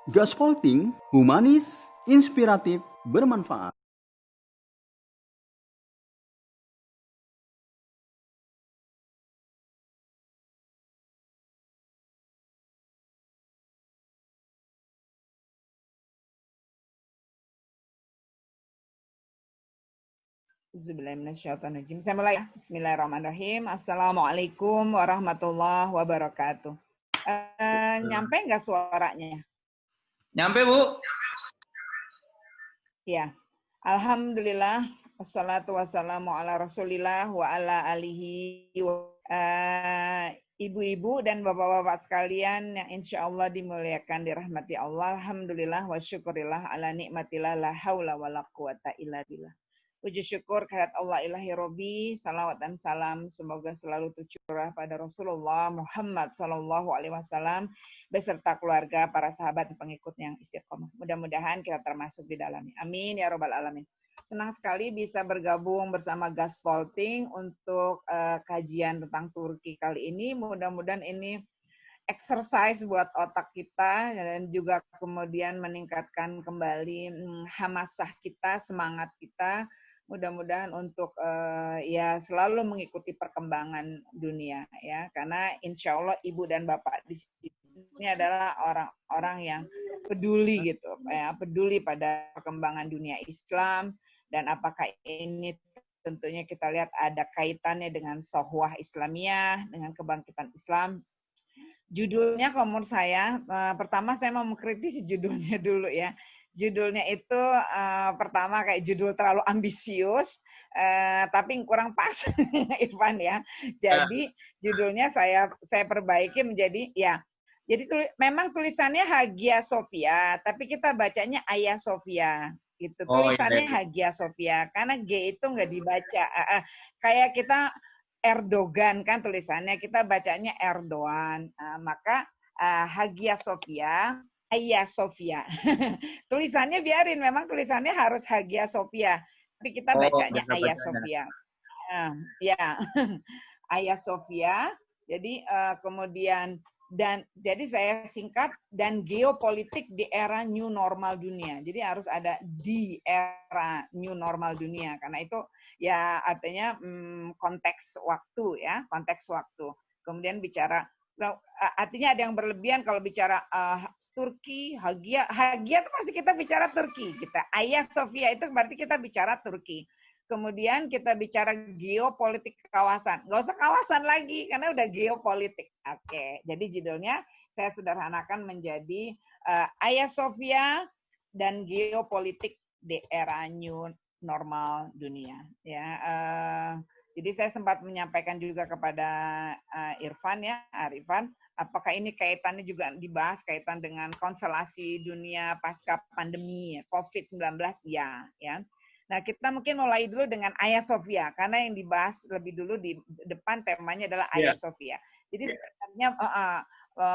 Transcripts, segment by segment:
Gaspolting, humanis, inspiratif, bermanfaat. Bismillahirrahmanirrahim. Saya mulai ya. Bismillahirrahmanirrahim. Assalamualaikum warahmatullahi wabarakatuh. Nyampe nggak suaranya? Nyampe, Bu. Ya. Alhamdulillah. Wassalatu wassalamu ala rasulillah wa ala alihi wa ibu-ibu dan bapak-bapak sekalian yang insya Allah dimuliakan dirahmati Allah. Alhamdulillah wa syukurillah ala nikmatillah la haula wa la quwata illa billah. Puji syukur kehadirat Allah ilahi Robi, salawat dan salam semoga selalu tercurah pada Rasulullah Muhammad Sallallahu Alaihi Wasallam beserta keluarga, para sahabat dan pengikutnya yang istiqomah. Mudah-mudahan kita termasuk di dalamnya. Amin ya robbal alamin. Senang sekali bisa bergabung bersama Gaspolting untuk kajian tentang Turki kali ini. Mudah-mudahan ini exercise buat otak kita dan juga kemudian meningkatkan kembali hamasah kita, semangat kita. Mudah-mudahan untuk ya selalu mengikuti perkembangan dunia ya, karena insya Allah ibu dan bapak di sini adalah orang-orang yang peduli gitu ya, peduli pada perkembangan dunia Islam dan apakah ini tentunya kita lihat ada kaitannya dengan Shohwah Islamiyah, dengan kebangkitan Islam. Judulnya kalau menurut saya, pertama saya mau mengkritisi judulnya dulu ya. Judulnya itu pertama kayak judul terlalu ambisius, tapi kurang pas Irfan ya. Jadi judulnya saya perbaiki menjadi ya. Jadi memang tulisannya Hagia Sophia, tapi kita bacanya Hagia Sophia gitu. Tulisannya Hagia Sophia karena G itu nggak dibaca. Kayak kita Erdogan kan tulisannya, kita bacanya Erdogan. Maka Hagia Sophia, Hagia Sophia. Tulisannya biarin, memang tulisannya harus Hagia Sophia. Tapi kita bacanya Hagia Sophia. Ya, Hagia Sophia. Jadi kemudian jadi saya singkat dan geopolitik di era new normal dunia. Jadi harus ada di era new normal dunia karena itu ya artinya konteks waktu ya, konteks waktu. Kemudian bicara artinya ada yang berlebihan kalau bicara Turki, Hagia itu pasti kita bicara Turki. Hagia Sophia itu berarti kita bicara Turki. Kemudian kita bicara geopolitik kawasan. Nggak usah kawasan lagi, karena udah geopolitik. Oke, jadi judulnya saya sederhanakan menjadi Hagia Sophia dan geopolitik di era new normal dunia. Ya, jadi saya sempat menyampaikan juga kepada Irfan ya, Arifan, apakah ini kaitannya juga dibahas kaitan dengan konstelasi dunia pasca pandemi COVID-19? Ya. Nah, kita mungkin mulai dulu dengan Hagia Sophia, karena yang dibahas lebih dulu di depan temanya adalah Hagia Sophia. Jadi sebenarnya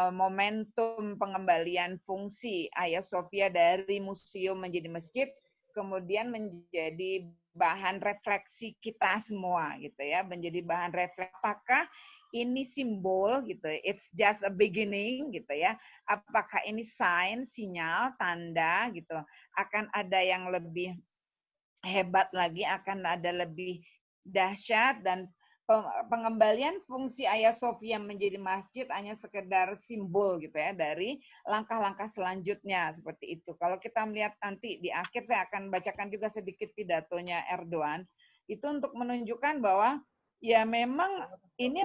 momentum pengembalian fungsi Hagia Sophia dari museum menjadi masjid, kemudian menjadi bahan refleksi kita semua, gitu ya, menjadi bahan refleksi. Apakah ini simbol, gitu, it's just a beginning, gitu ya, apakah ini sign, sinyal, tanda, gitu, akan ada yang lebih hebat lagi, akan ada lebih dahsyat, dan pengembalian fungsi Hagia Sophia menjadi masjid hanya sekedar simbol gitu ya dari langkah-langkah selanjutnya seperti itu. Kalau kita melihat nanti di akhir saya akan bacakan juga sedikit pidatonya Erdogan itu untuk menunjukkan bahwa ya memang ini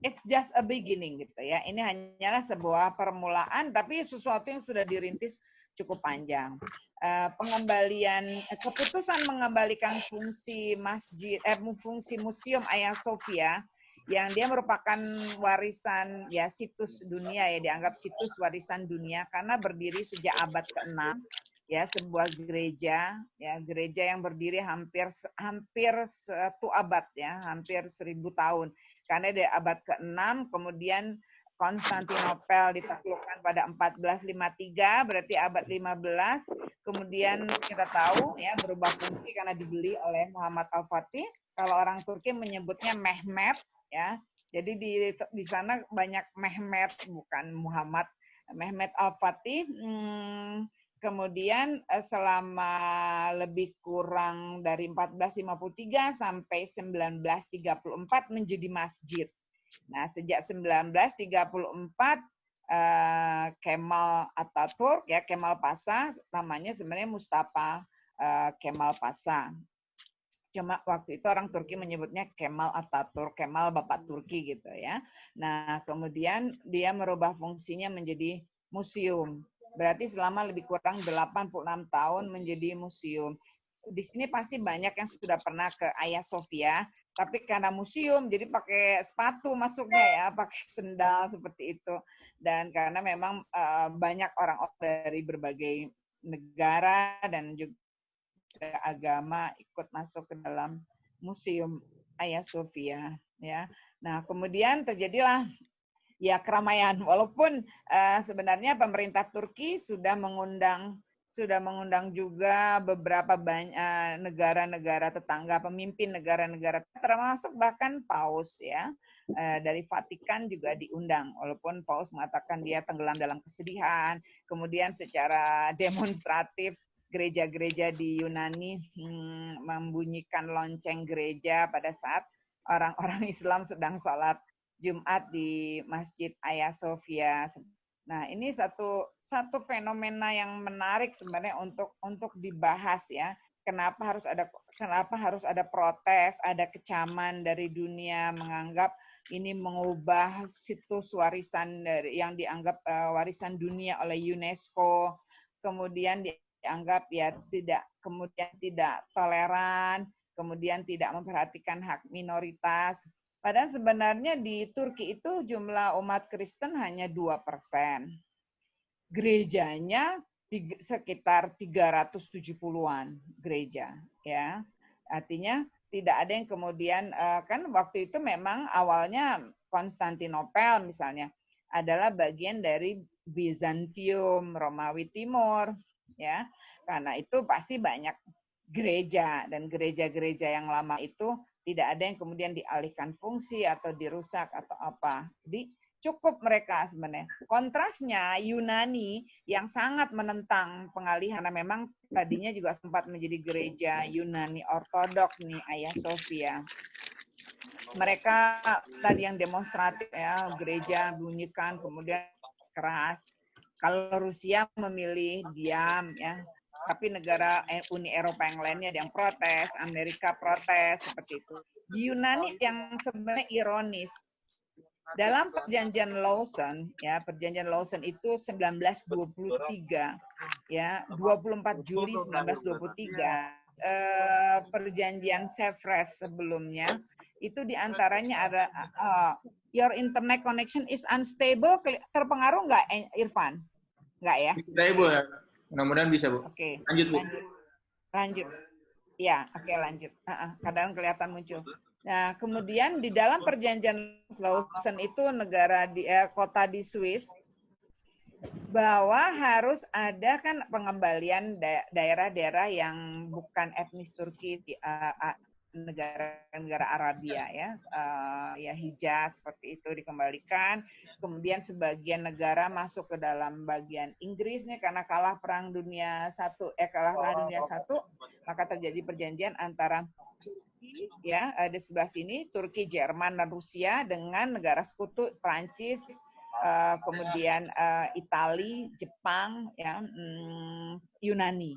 it's just a beginning gitu ya. Ini hanyalah sebuah permulaan tapi sesuatu yang sudah dirintis cukup panjang. Pengembalian keputusan mengembalikan fungsi masjid fungsi museum Hagia Sophia yang dia merupakan warisan ya situs dunia ya, dianggap situs warisan dunia karena berdiri sejak abad ke-6 ya, sebuah gereja yang berdiri hampir 1 abad ya, hampir 1000 tahun. Karena dari abad ke-6 kemudian Konstantinopel ditaklukkan pada 1453, berarti abad 15. Kemudian kita tahu ya berubah fungsi karena dibeli oleh Muhammad Al-Fatih. Kalau orang Turki menyebutnya Mehmet ya. Jadi di sana banyak Mehmet bukan Muhammad. Mehmet Al-Fatih. Kemudian selama lebih kurang dari 1453 sampai 1934 menjadi masjid. Nah, sejak 1934 Kemal Atatürk ya, Kemal Pasha, namanya sebenarnya Mustafa Kemal Pasha. Cuma waktu itu orang Turki menyebutnya Kemal Atatürk, Kemal Bapak Turki gitu ya. Nah, kemudian dia merubah fungsinya menjadi museum. Berarti selama lebih kurang 86 tahun menjadi museum. Di sini pasti banyak yang sudah pernah ke Hagia Sophia, tapi karena museum jadi pakai sepatu masuknya ya, pakai sendal seperti itu. Dan karena memang banyak orang dari berbagai negara dan juga agama ikut masuk ke dalam museum Hagia Sophia ya. Nah, kemudian terjadilah ya keramaian walaupun sebenarnya pemerintah Turki sudah mengundang juga beberapa banyak negara-negara tetangga, pemimpin negara-negara termasuk bahkan Paus ya. Dari Vatikan juga diundang walaupun Paus mengatakan dia tenggelam dalam kesedihan, kemudian secara demonstratif gereja-gereja di Yunani membunyikan lonceng gereja pada saat orang-orang Islam sedang sholat Jumat di Masjid Hagia Sophia. Nah, ini satu fenomena yang menarik sebenarnya untuk dibahas ya. Kenapa harus ada protes, ada kecaman dari dunia menganggap ini mengubah situs warisan yang dianggap warisan dunia oleh UNESCO. Kemudian dianggap ya kemudian tidak toleran, kemudian tidak memperhatikan hak minoritas. Padahal sebenarnya di Turki itu jumlah umat Kristen hanya 2%. Gerejanya sekitar 370-an gereja ya. Artinya tidak ada yang kemudian kan waktu itu memang awalnya Konstantinopel misalnya adalah bagian dari Bizantium, Romawi Timur ya. Karena itu pasti banyak gereja dan gereja-gereja yang lama itu tidak ada yang kemudian dialihkan fungsi atau dirusak atau apa. Jadi cukup mereka sebenarnya. Kontrasnya Yunani yang sangat menentang pengalihan, karena memang tadinya juga sempat menjadi gereja Yunani Ortodoks nih, Hagia Sophia. Mereka tadi yang demonstratif ya, gereja bunyikan, kemudian keras. Kalau Rusia memilih diam ya, tapi negara Uni Eropa yang lainnya ada yang protes, Amerika protes seperti itu. Di Yunani yang sebenarnya ironis, dalam perjanjian Lausanne ya, perjanjian Lausanne itu 1923 ya, 24 Juli 1923, perjanjian Sevres sebelumnya itu diantaranya ada your internet connection is unstable, terpengaruh nggak Irfan? Nggak ya? Saya Bu, mudah-mudahan bisa Bu. Oke, Lanjut Bu. Lanjut. Ya, oke lanjut. Kadang kelihatan muncul. Nah, kemudian di dalam perjanjian Lausanne itu negara di kota di Swiss bahwa harus ada kan pengembalian daerah-daerah yang bukan etnis Turki di negara-negara Arabia ya, ya Hijaz seperti itu dikembalikan. Kemudian sebagian negara masuk ke dalam bagian Inggris nih karena kalah perang dunia satu, maka terjadi perjanjian antara ya di sebelah sini Turki, Jerman dan Rusia dengan negara sekutu Prancis, kemudian Italia, Jepang, ya Yunani.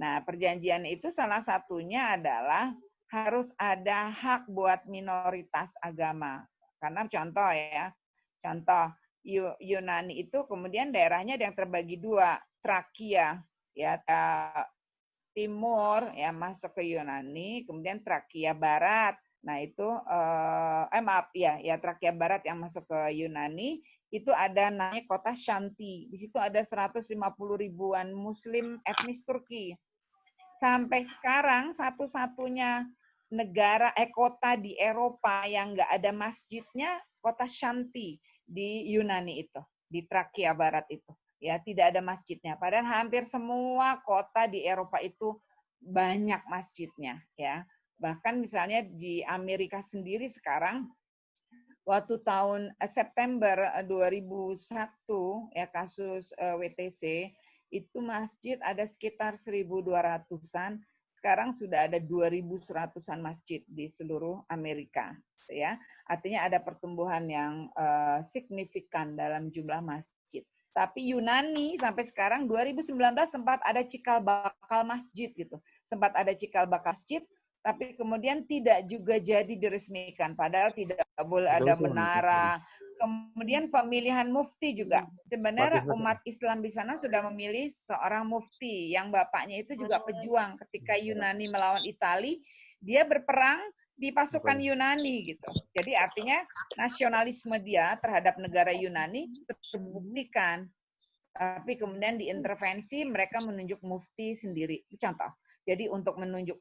Nah perjanjian itu salah satunya adalah harus ada hak buat minoritas agama. Karena contoh Yunani itu kemudian daerahnya yang terbagi dua, Trakia ya timur ya masuk ke Yunani, kemudian Trakia Barat. Nah itu Trakia Barat yang masuk ke Yunani itu ada namanya kota Shanti. Di situ ada 150 ribuan Muslim etnis Turki. Sampai sekarang satu-satunya kota di Eropa yang nggak ada masjidnya kota Shanti di Yunani itu, di Trakia Barat itu. Ya, tidak ada masjidnya. Padahal hampir semua kota di Eropa itu banyak masjidnya, ya. Bahkan misalnya di Amerika sendiri sekarang waktu tahun September 2001 ya kasus WTC itu masjid ada sekitar 1.200-an, sekarang sudah ada 2.100-an masjid di seluruh Amerika ya. Artinya ada pertumbuhan yang signifikan dalam jumlah masjid. Tapi Yunani sampai sekarang 2019 sempat ada cikal bakal masjid gitu. Sempat ada cikal bakal masjid, tapi kemudian tidak juga jadi diresmikan. Padahal tidak boleh ada menara. Kemudian pemilihan mufti juga. Sebenarnya umat Islam di sana sudah memilih seorang mufti yang bapaknya itu juga pejuang ketika Yunani melawan Italia, dia berperang di pasukan Yunani gitu. Jadi artinya nasionalisme dia terhadap negara Yunani terbuktikan. Tapi kemudian diintervensi, mereka menunjuk mufti sendiri. Contoh. Jadi untuk menunjuk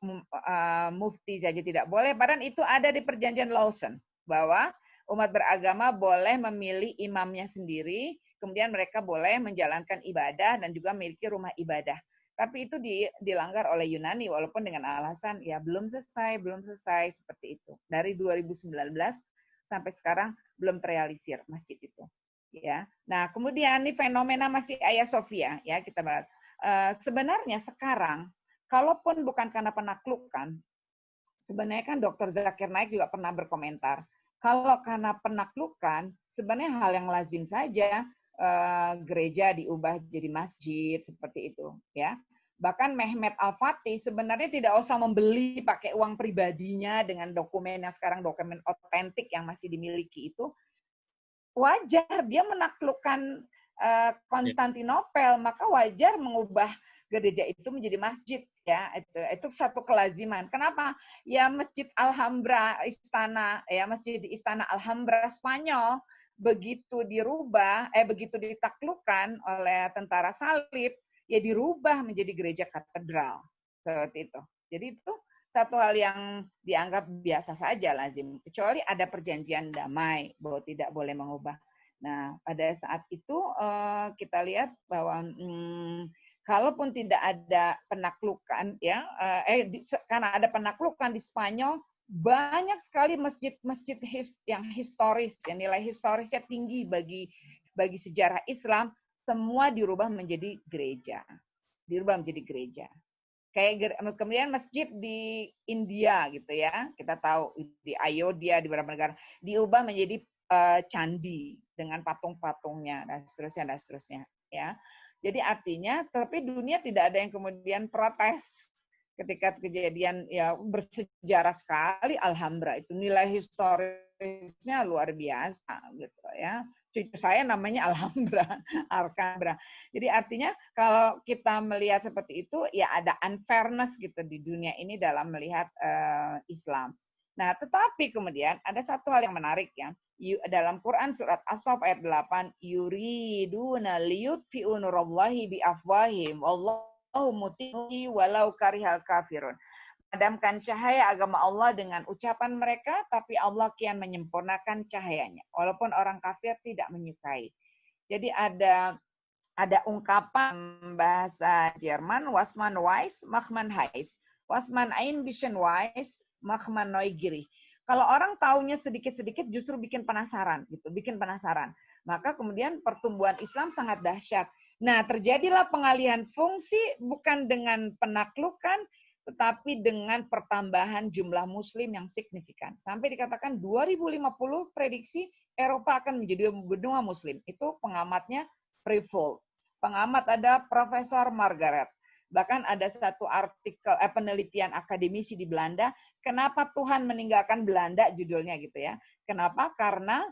mufti saja tidak boleh. Padahal itu ada di perjanjian Lawson. Bahwa umat beragama boleh memilih imamnya sendiri. Kemudian mereka boleh menjalankan ibadah dan juga memiliki rumah ibadah. Tapi itu dilanggar oleh Yunani. Walaupun dengan alasan ya belum selesai seperti itu. Dari 2019 sampai sekarang belum terrealisir masjid itu. Ya. Nah kemudian ini fenomena masih Hagia Sophia. Ya kita bahas. Sebenarnya sekarang kalaupun bukan karena penaklukan, sebenarnya kan Dr. Zakir Naik juga pernah berkomentar, kalau karena penaklukan, sebenarnya hal yang lazim saja gereja diubah jadi masjid seperti itu, ya. Bahkan Mehmet Al-Fatih sebenarnya tidak usah membeli pakai uang pribadinya dengan dokumen yang sekarang dokumen otentik yang masih dimiliki itu, wajar dia menaklukkan Konstantinopel, maka wajar mengubah gereja itu menjadi masjid ya, itu satu kelaziman. Kenapa? Ya Masjid Alhambra istana ya, masjid di Istana Alhambra Spanyol begitu dirubah begitu ditaklukkan oleh tentara salib ya dirubah menjadi gereja katedral seperti itu. Jadi itu satu hal yang dianggap biasa saja lazim, kecuali ada perjanjian damai bahwa tidak boleh mengubah. Nah, pada saat itu kita lihat bahwa kalaupun tidak ada penaklukan ya karena ada penaklukan di Spanyol, banyak sekali masjid-masjid yang historis, yang nilai historisnya tinggi bagi sejarah Islam, semua dirubah menjadi gereja. Kayak kemudian masjid di India gitu ya, kita tahu di Ayodhya di beberapa negara diubah menjadi candi dengan patung-patungnya dan seterusnya ya. Jadi artinya, tapi dunia tidak ada yang kemudian protes ketika kejadian ya bersejarah sekali Alhambra itu, nilai historisnya luar biasa gitu ya. Cucu saya namanya Alhambra. Jadi artinya kalau kita melihat seperti itu ya ada unfairness gitu di dunia ini dalam melihat Islam. Nah, tetapi kemudian ada satu hal yang menarik ya. Dalam Quran surat As-Saff ayat 8, yuriduna liyutfi'u nurallahi biafwahim wallahu mutimmu walau karihal kafirun. Padamkan cahaya agama Allah dengan ucapan mereka, tapi Allah kian menyempurnakan cahayanya walaupun orang kafir tidak menyukai. Jadi ada ungkapan bahasa Jerman, was man wise, mach man heiß. Was man ein bisschen wise, mach man neugierig. Kalau orang taunya sedikit-sedikit justru bikin penasaran gitu, Maka kemudian pertumbuhan Islam sangat dahsyat. Nah, terjadilah pengalihan fungsi bukan dengan penaklukan, tetapi dengan pertambahan jumlah muslim yang signifikan. Sampai dikatakan 2050 prediksi Eropa akan menjadi benua muslim. Itu pengamatnya Prevost. Pengamat ada Profesor Margaret. Bahkan ada satu artikel penelitian akademisi di Belanda, kenapa Tuhan meninggalkan Belanda judulnya gitu ya. Kenapa? Karena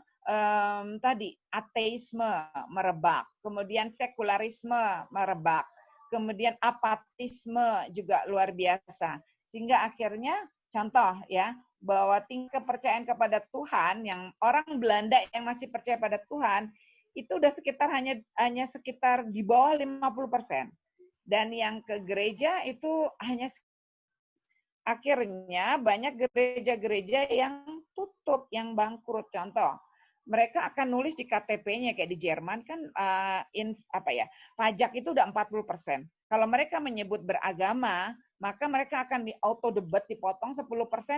tadi ateisme merebak, kemudian sekularisme merebak, kemudian apatisme juga luar biasa. Sehingga akhirnya contoh ya, bahwa tingkat kepercayaan kepada Tuhan yang orang Belanda yang masih percaya pada Tuhan itu udah sekitar hanya sekitar di bawah 50%. Dan yang ke gereja itu hanya akhirnya banyak gereja-gereja yang tutup, yang bangkrut. Contoh, mereka akan nulis di KTP-nya kayak di Jerman kan pajak itu udah 40%. Kalau mereka menyebut beragama, maka mereka akan di auto debit dipotong 10%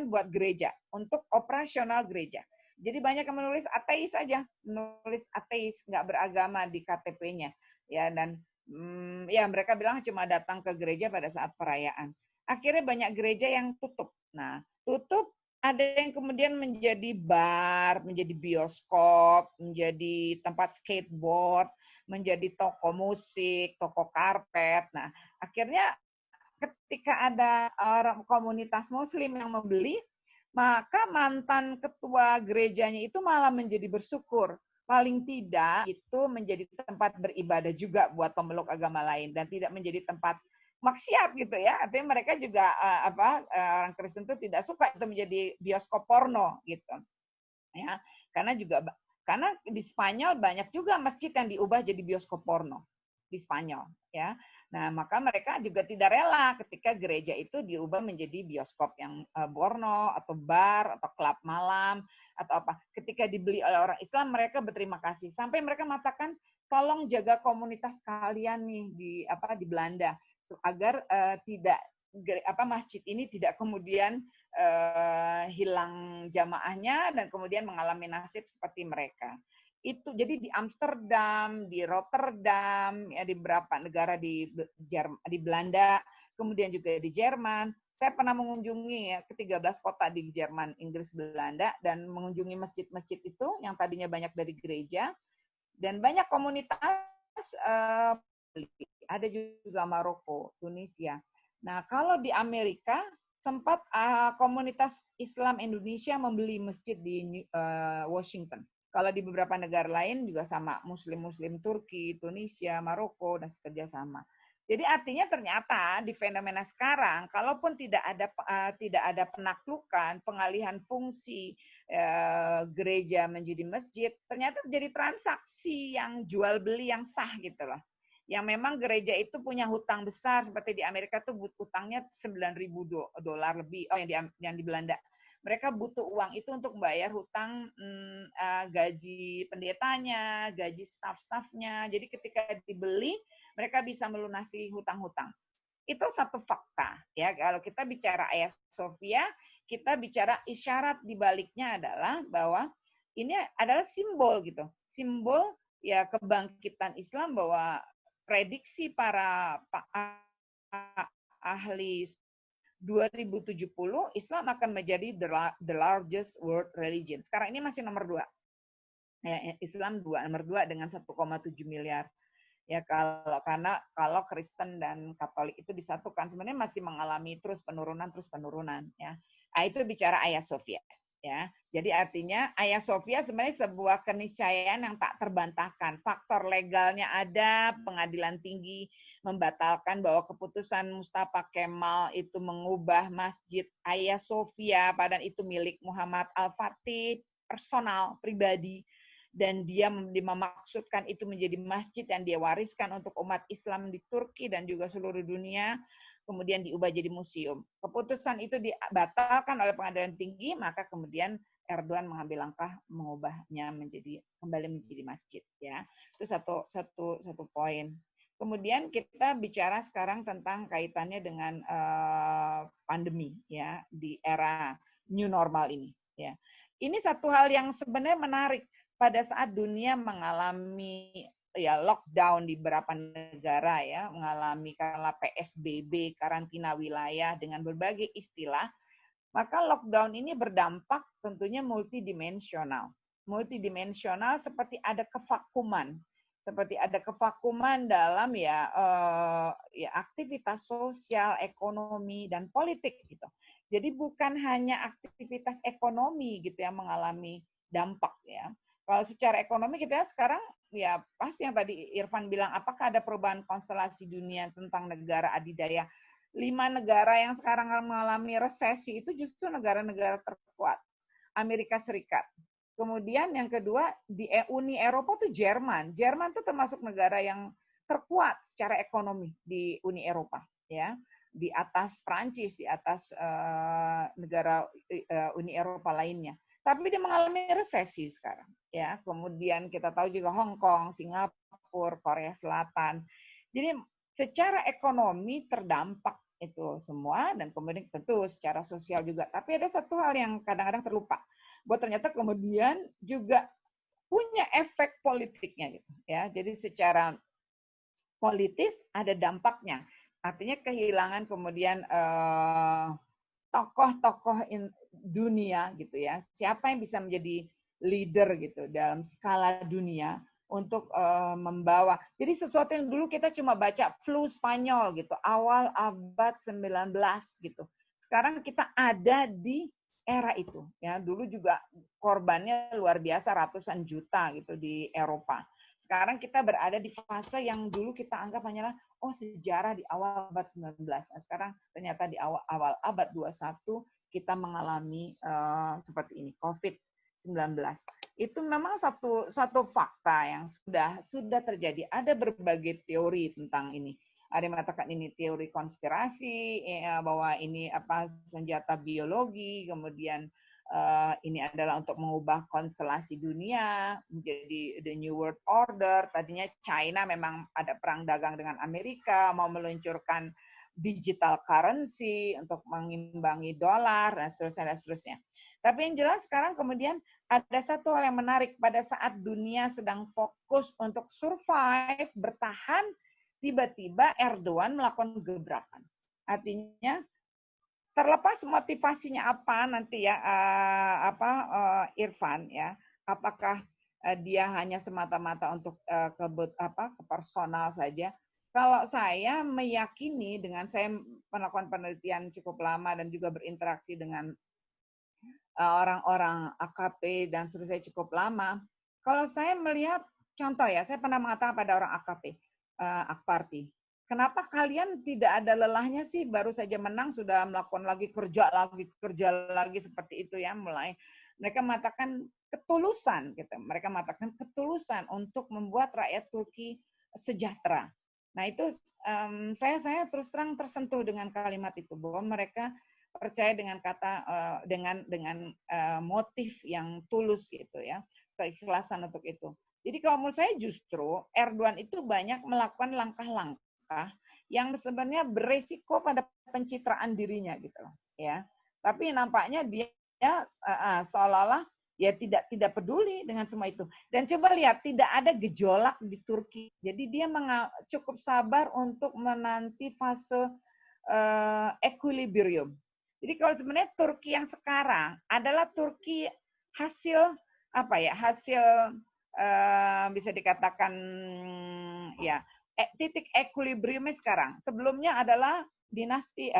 buat gereja untuk operasional gereja. Jadi banyak yang menulis ateis saja, menulis ateis, nggak beragama di KTP-nya. Ya, dan ya mereka bilang cuma datang ke gereja pada saat perayaan. Akhirnya banyak gereja yang tutup. Nah, tutup, ada yang kemudian menjadi bar, menjadi bioskop, menjadi tempat skateboard, menjadi toko musik, toko karpet. Nah, akhirnya ketika ada orang komunitas muslim yang membeli, maka mantan ketua gerejanya itu malah menjadi bersyukur. Paling tidak itu menjadi tempat beribadah juga buat pemeluk agama lain dan tidak menjadi tempat maksiat gitu ya. Artinya mereka juga orang Kristen itu tidak suka itu menjadi bioskop porno gitu. Ya, karena di Spanyol banyak juga masjid yang diubah jadi bioskop porno di Spanyol ya. Nah, maka mereka juga tidak rela ketika gereja itu diubah menjadi bioskop yang porno atau bar atau klub malam atau apa. Ketika dibeli oleh orang Islam, mereka berterima kasih. Sampai mereka mengatakan, tolong jaga komunitas kalian nih di Belanda agar tidak masjid ini tidak kemudian hilang jamaahnya dan kemudian mengalami nasib seperti mereka. Itu jadi di Amsterdam, di Rotterdam, ya di beberapa negara di Belanda, kemudian juga di Jerman. Saya pernah mengunjungi ya ke 13 kota di Jerman, Inggris, Belanda dan mengunjungi masjid-masjid itu yang tadinya banyak dari gereja dan banyak komunitas ada juga Maroko, Tunisia. Nah, kalau di Amerika sempat komunitas Islam Indonesia membeli masjid di Washington. Kalau di beberapa negara lain juga sama, Muslim-Muslim Turki, Tunisia, Maroko, dan sekerja sama. Jadi artinya ternyata di fenomena sekarang, kalaupun tidak ada penaklukan, pengalihan fungsi gereja menjadi masjid, ternyata terjadi transaksi yang jual beli yang sah gitu loh. Yang memang gereja itu punya hutang besar seperti di Amerika tuh hutangnya $9.000 lebih, yang di Belanda. Mereka butuh uang itu untuk membayar hutang gaji pendetanya, gaji staff-staffnya. Jadi ketika dibeli, mereka bisa melunasi hutang-hutang. Itu satu fakta ya. Kalau kita bicara Hagia Sophia, kita bicara isyarat di baliknya adalah bahwa ini adalah simbol gitu. Simbol ya kebangkitan Islam, bahwa prediksi para ahli 2070 Islam akan menjadi the largest world religion. Sekarang ini masih nomor 2. Ya, Islam nomor 2 dengan 1,7 miliar. Ya kalau Kristen dan Katolik itu disatukan sebenarnya masih mengalami terus penurunan ya. Nah, itu bicara Hagia Sophia ya. Jadi artinya Hagia Sophia sebenarnya sebuah keniscayaan yang tak terbantahkan. Faktor legalnya ada, pengadilan tinggi membatalkan bahwa keputusan Mustafa Kemal itu mengubah Masjid Hagia Sophia padahal itu milik Muhammad Al-Fatih, personal, pribadi. Dan dia memaksudkan itu menjadi masjid yang dia wariskan untuk umat Islam di Turki dan juga seluruh dunia, kemudian diubah jadi museum. Keputusan itu dibatalkan oleh pengadilan tinggi, maka kemudian Erdogan mengambil langkah mengubahnya kembali menjadi masjid ya. Itu satu poin. Kemudian kita bicara sekarang tentang kaitannya dengan pandemi ya di era new normal ini ya. Ini satu hal yang sebenarnya menarik. Pada saat dunia mengalami ya lockdown di beberapa negara ya, mengalami karena PSBB, karantina wilayah dengan berbagai istilah, maka lockdown ini berdampak tentunya multidimensional. Multidimensional seperti ada kevakuman. Seperti ada kevakuman dalam ya aktivitas sosial, ekonomi dan politik gitu. Jadi bukan hanya aktivitas ekonomi gitu yang mengalami dampak ya. Kalau secara ekonomi kita sekarang ya pasti yang tadi Irfan bilang, apakah ada perubahan konstelasi dunia tentang negara adidaya? 5 negara yang sekarang mengalami resesi itu justru negara-negara terkuat. Amerika Serikat. Kemudian yang kedua di Uni Eropa tuh Jerman. Jerman tuh termasuk negara yang terkuat secara ekonomi di Uni Eropa ya. Di atas Prancis, di atas negara Uni Eropa lainnya. Tapi dia mengalami resesi sekarang ya. Kemudian kita tahu juga Hong Kong, Singapura, Korea Selatan. Jadi secara ekonomi terdampak itu semua dan kemudian tentu secara sosial juga. Tapi ada satu hal yang kadang-kadang terlupa bahwa ternyata kemudian juga punya efek politiknya gitu ya. Jadi secara politis ada dampaknya. Artinya kehilangan kemudian tokoh-tokoh dunia gitu ya. Siapa yang bisa menjadi leader gitu dalam skala dunia untuk membawa. Jadi sesuatu yang dulu kita cuma baca flu Spanyol gitu, awal abad 19 gitu. Sekarang kita ada di era itu ya. Dulu juga korbannya luar biasa, ratusan juta gitu di Eropa. Sekarang kita berada di fase yang dulu kita anggap hanyalah sejarah di awal abad 19. Nah, sekarang ternyata di awal abad 21 kita mengalami seperti ini, COVID-19. Itu memang satu fakta yang sudah terjadi. Ada berbagai teori tentang ini. Ada yang mengatakan ini teori konspirasi, bahwa ini senjata biologi, kemudian ini adalah untuk mengubah konstelasi dunia menjadi the new world order. Tadinya China memang ada perang dagang dengan Amerika, mau meluncurkan digital currency untuk mengimbangi dolar dan seterusnya. Tapi yang jelas sekarang kemudian ada satu hal yang menarik, pada saat dunia sedang fokus untuk survive, bertahan, tiba-tiba Erdogan melakukan gebrakan. Artinya terlepas motivasinya apa nanti ya, Irfan ya, apakah dia hanya semata-mata untuk ke personal saja. Kalau saya meyakini, dengan saya melakukan penelitian cukup lama dan juga berinteraksi dengan orang-orang AKP dan seterusnya cukup lama, kalau saya melihat contoh ya, saya pernah mengatakan pada orang AKP, Akparti, kenapa kalian tidak ada lelahnya sih, baru saja menang sudah melakukan kerja lagi seperti itu ya, mulai mereka mengatakan ketulusan gitu. Mereka mengatakan ketulusan untuk membuat rakyat Turki sejahtera. Nah, itu saya terus terang tersentuh dengan kalimat itu, bahwa mereka percaya dengan kata dengan motif yang tulus gitu ya, keikhlasan untuk itu. Jadi kalau menurut saya justru Erdogan itu banyak melakukan langkah-langkah yang sebenarnya beresiko pada pencitraan dirinya gitu ya. Tapi nampaknya dia seolah-olah ya tidak peduli dengan semua itu. Dan coba lihat, tidak ada gejolak di Turki. Jadi dia cukup sabar untuk menanti fase equilibrium. Jadi kalau sebenarnya Turki yang sekarang adalah Turki hasil bisa dikatakan ya titik equilibriumnya sekarang. Sebelumnya adalah dinasti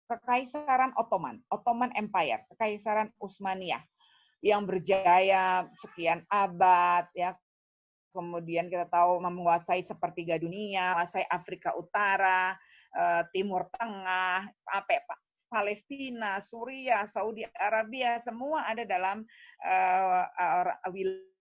Kekaisaran Ottoman Empire, Kekaisaran Utsmaniyah yang berjaya sekian abad ya. Kemudian kita tahu menguasai sepertiga dunia, menguasai Afrika Utara, Timur Tengah, Palestina, Suriah, Saudi Arabia, semua ada dalam wilayah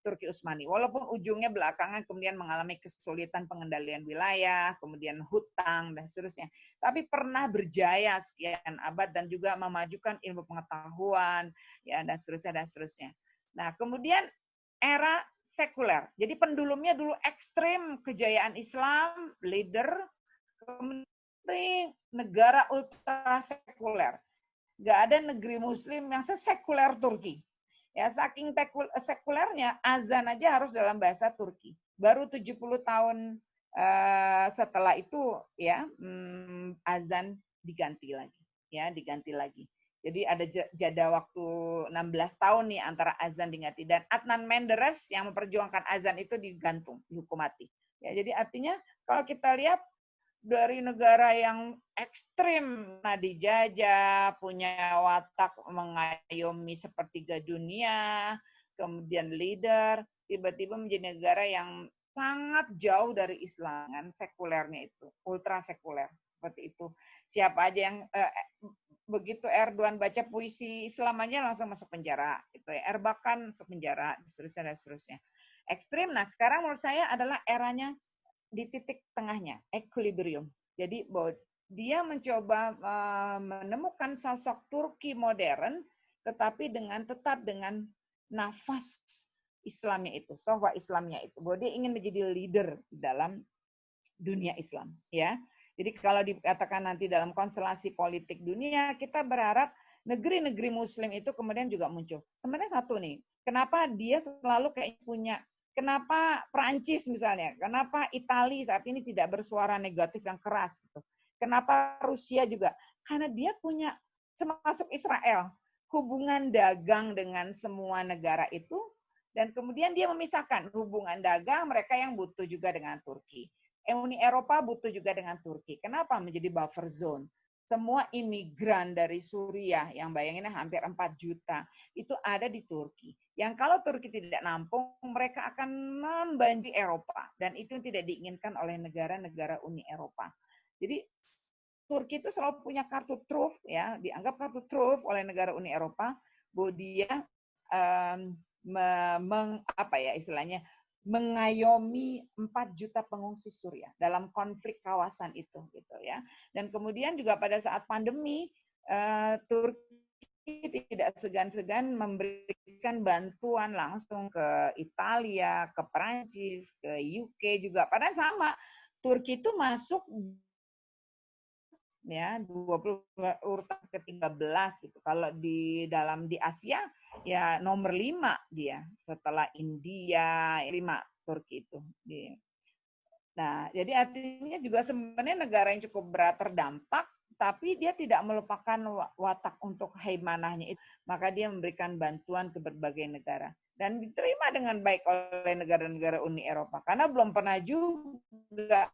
Turki Utsmani. Walaupun ujungnya belakangan kemudian mengalami kesulitan pengendalian wilayah, kemudian hutang, dan seterusnya. Tapi pernah berjaya sekian abad dan juga memajukan ilmu pengetahuan, ya, dan seterusnya. Nah, kemudian era sekuler. Jadi pendulumnya dulu ekstrim, kejayaan Islam, leader, kemudian negara ultra sekuler. Nggak ada negeri muslim yang sesekuler Turki. Ya, saking sekulernya, azan aja harus dalam bahasa Turki. Baru 70 tahun setelah itu ya, azan diganti lagi. Jadi ada jeda waktu 16 tahun nih antara azan diganti, dan Adnan Menderes yang memperjuangkan azan itu digantung, dihukum mati. Ya, jadi artinya kalau kita lihat dari negara yang ekstrim, dijajah, punya watak mengayomi sepertiga dunia, kemudian leader, tiba-tiba menjadi negara yang sangat jauh dari Islam, kan, sekulernya itu, ultra sekuler, seperti itu. Siapa aja yang begitu Erdogan baca puisi Islam aja langsung masuk penjara, gitu ya. Erbakan masuk penjara, seterusnya. Ekstrim. Nah, sekarang menurut saya adalah eranya di titik tengahnya, equilibrium. Jadi dia mencoba menemukan sosok Turki modern, tetapi tetap dengan nafas Islamnya itu, sohwa Islamnya itu. Bahwa dia ingin menjadi leader dalam dunia Islam, ya. Jadi kalau dikatakan nanti dalam konstelasi politik dunia, kita berharap negeri-negeri Muslim itu kemudian juga muncul. Sebenarnya satu nih, kenapa dia selalu kayak punya, kenapa Perancis misalnya, kenapa Italia saat ini tidak bersuara negatif yang keras gitu. Kenapa Rusia juga? Karena dia punya, termasuk Israel, hubungan dagang dengan semua negara itu, dan kemudian dia memisahkan hubungan dagang mereka yang butuh juga dengan Turki. Uni Eropa butuh juga dengan Turki. Kenapa menjadi buffer zone? Semua imigran dari Suriah yang bayanginnya hampir 4 juta itu ada di Turki. Yang kalau Turki tidak nampung, mereka akan membanjiri Eropa. Dan itu tidak diinginkan oleh negara-negara Uni Eropa. Jadi Turki itu selalu punya kartu truf, ya, dianggap kartu truf oleh negara Uni Eropa, bahwa dia istilahnya mengayomi 4 juta pengungsi Suriah dalam konflik kawasan itu, gitu ya. Dan kemudian juga pada saat pandemi, Turki tidak segan-segan memberikan bantuan langsung ke Italia, ke Perancis, ke UK juga. Padahal sama, Turki itu masuk ya 20 urutan ke-13 gitu. Kalau di Asia ya nomor 5 dia setelah India, 5 Turki itu. Nah, jadi artinya juga sebenarnya negara yang cukup berat terdampak, tapi dia tidak melupakan watak untuk haimanahnya itu. Maka dia memberikan bantuan ke berbagai negara. Dan diterima dengan baik oleh negara-negara Uni Eropa. Karena belum pernah juga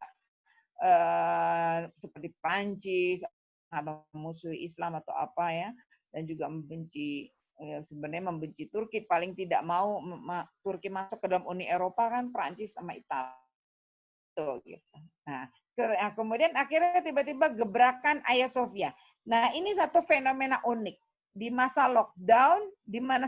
seperti Prancis atau musuh Islam atau apa ya, dan juga sebenarnya membenci Turki, paling tidak mau Turki masuk ke dalam Uni Eropa kan Prancis sama Italia gitu. Nah, kemudian akhirnya tiba-tiba gebrakan Hagia Sophia. Nah, ini satu fenomena unik di masa lockdown di mana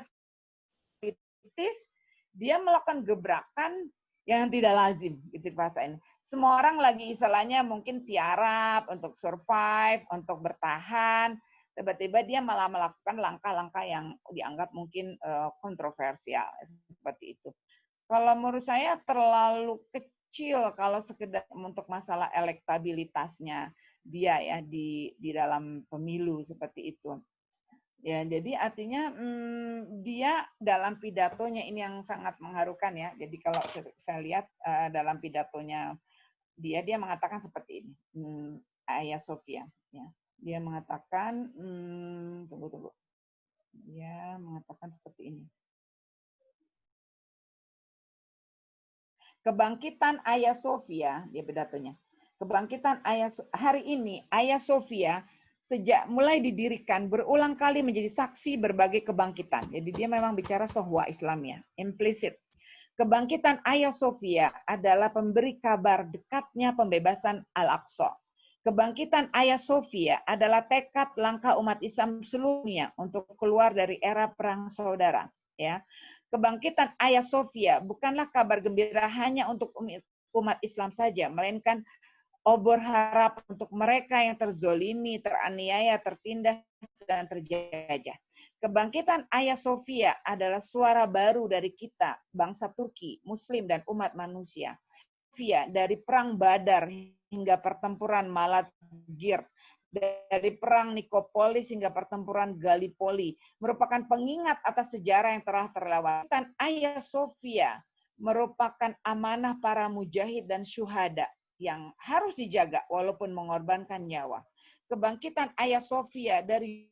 dia melakukan gebrakan yang tidak lazim gitu bahasa ini. Semua orang lagi istilahnya mungkin tiarap untuk survive, untuk bertahan. Tiba-tiba dia malah melakukan langkah-langkah yang dianggap mungkin kontroversial seperti itu. Kalau menurut saya terlalu kecil kalau sekedar untuk masalah elektabilitasnya dia ya di dalam pemilu seperti itu. Ya, jadi artinya dia dalam pidatonya ini yang sangat mengharukan ya. Jadi kalau saya lihat dalam pidatonya dia mengatakan seperti ini, Hagia Sophia. Ya. Dia mengatakan, tunggu. Dia mengatakan seperti ini. Kebangkitan Hagia Sophia, dia pidatonya. Kebangkitan hari ini Hagia Sophia sejak mulai didirikan berulang kali menjadi saksi berbagai kebangkitan. Jadi dia memang bicara sohwa Islamnya, implisit. Kebangkitan Hagia Sophia adalah pemberi kabar dekatnya pembebasan Al-Aqsa. Kebangkitan Hagia Sophia adalah tekad langkah umat Islam seluruhnya untuk keluar dari era perang saudara. Ya, kebangkitan Hagia Sophia bukanlah kabar gembira hanya untuk umat Islam saja, melainkan obor harap untuk mereka yang terzolimi, teraniaya, tertindas, dan terjajah. Kebangkitan Hagia Sophia adalah suara baru dari kita, bangsa Turki, Muslim, dan umat manusia. Dari perang Badar hingga pertempuran Malazgirt, dari perang Nikopolis hingga pertempuran Gallipoli, merupakan pengingat atas sejarah yang telah terlewati. Kebangkitan Hagia Sophia merupakan amanah para mujahid dan syuhada yang harus dijaga walaupun mengorbankan nyawa. Kebangkitan Hagia Sophia dari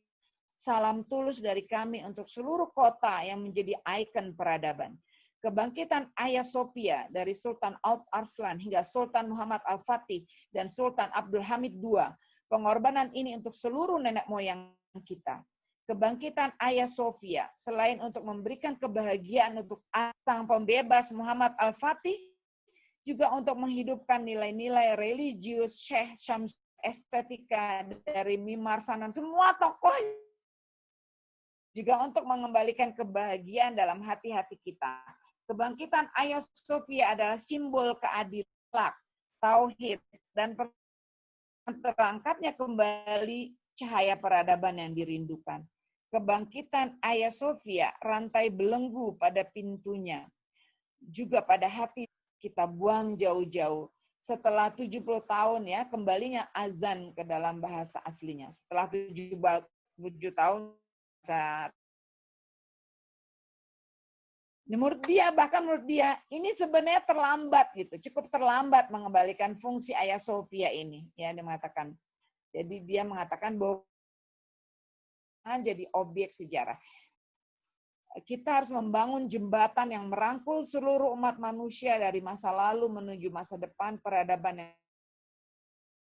salam tulus dari kami untuk seluruh kota yang menjadi ikon peradaban. Kebangkitan Hagia Sophia dari Sultan Alp Arslan hingga Sultan Muhammad Al-Fatih dan Sultan Abdul Hamid II. Pengorbanan ini untuk seluruh nenek moyang kita. Kebangkitan Hagia Sophia selain untuk memberikan kebahagiaan untuk sang pembebas Muhammad Al-Fatih, juga untuk menghidupkan nilai-nilai religius, Syekh Syams, estetika dari Mimar Sanan, semua tokoh juga untuk mengembalikan kebahagiaan dalam hati-hati kita. Kebangkitan Hagia Sophia adalah simbol keadilan, tauhid, dan terangkatnya kembali cahaya peradaban yang dirindukan. Kebangkitan Hagia Sophia, rantai belenggu pada pintunya, juga pada hati kita buang jauh-jauh. Setelah 70 tahun ya, kembalinya azan ke dalam bahasa aslinya. Setelah 7 tahun saat menurut dia ini sebenarnya terlambat gitu, cukup terlambat mengembalikan fungsi Hagia Sophia ini, ya dia mengatakan. Jadi dia mengatakan bahwa jadi objek sejarah. Kita harus membangun jembatan yang merangkul seluruh umat manusia dari masa lalu menuju masa depan peradaban yang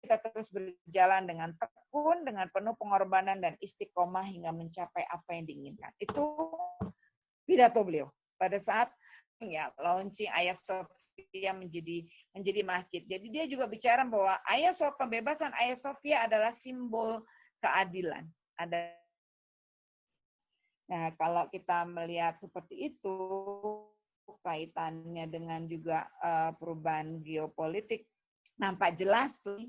kita terus berjalan dengan tekun, dengan penuh pengorbanan dan istiqomah hingga mencapai apa yang diinginkan. Itu pidato beliau pada saat ya launching Hagia Sophia menjadi masjid. Jadi dia juga bicara bahwa pembebasan Hagia Sophia adalah simbol keadilan. Nah, kalau kita melihat seperti itu, kaitannya dengan juga perubahan geopolitik, nampak jelas tuh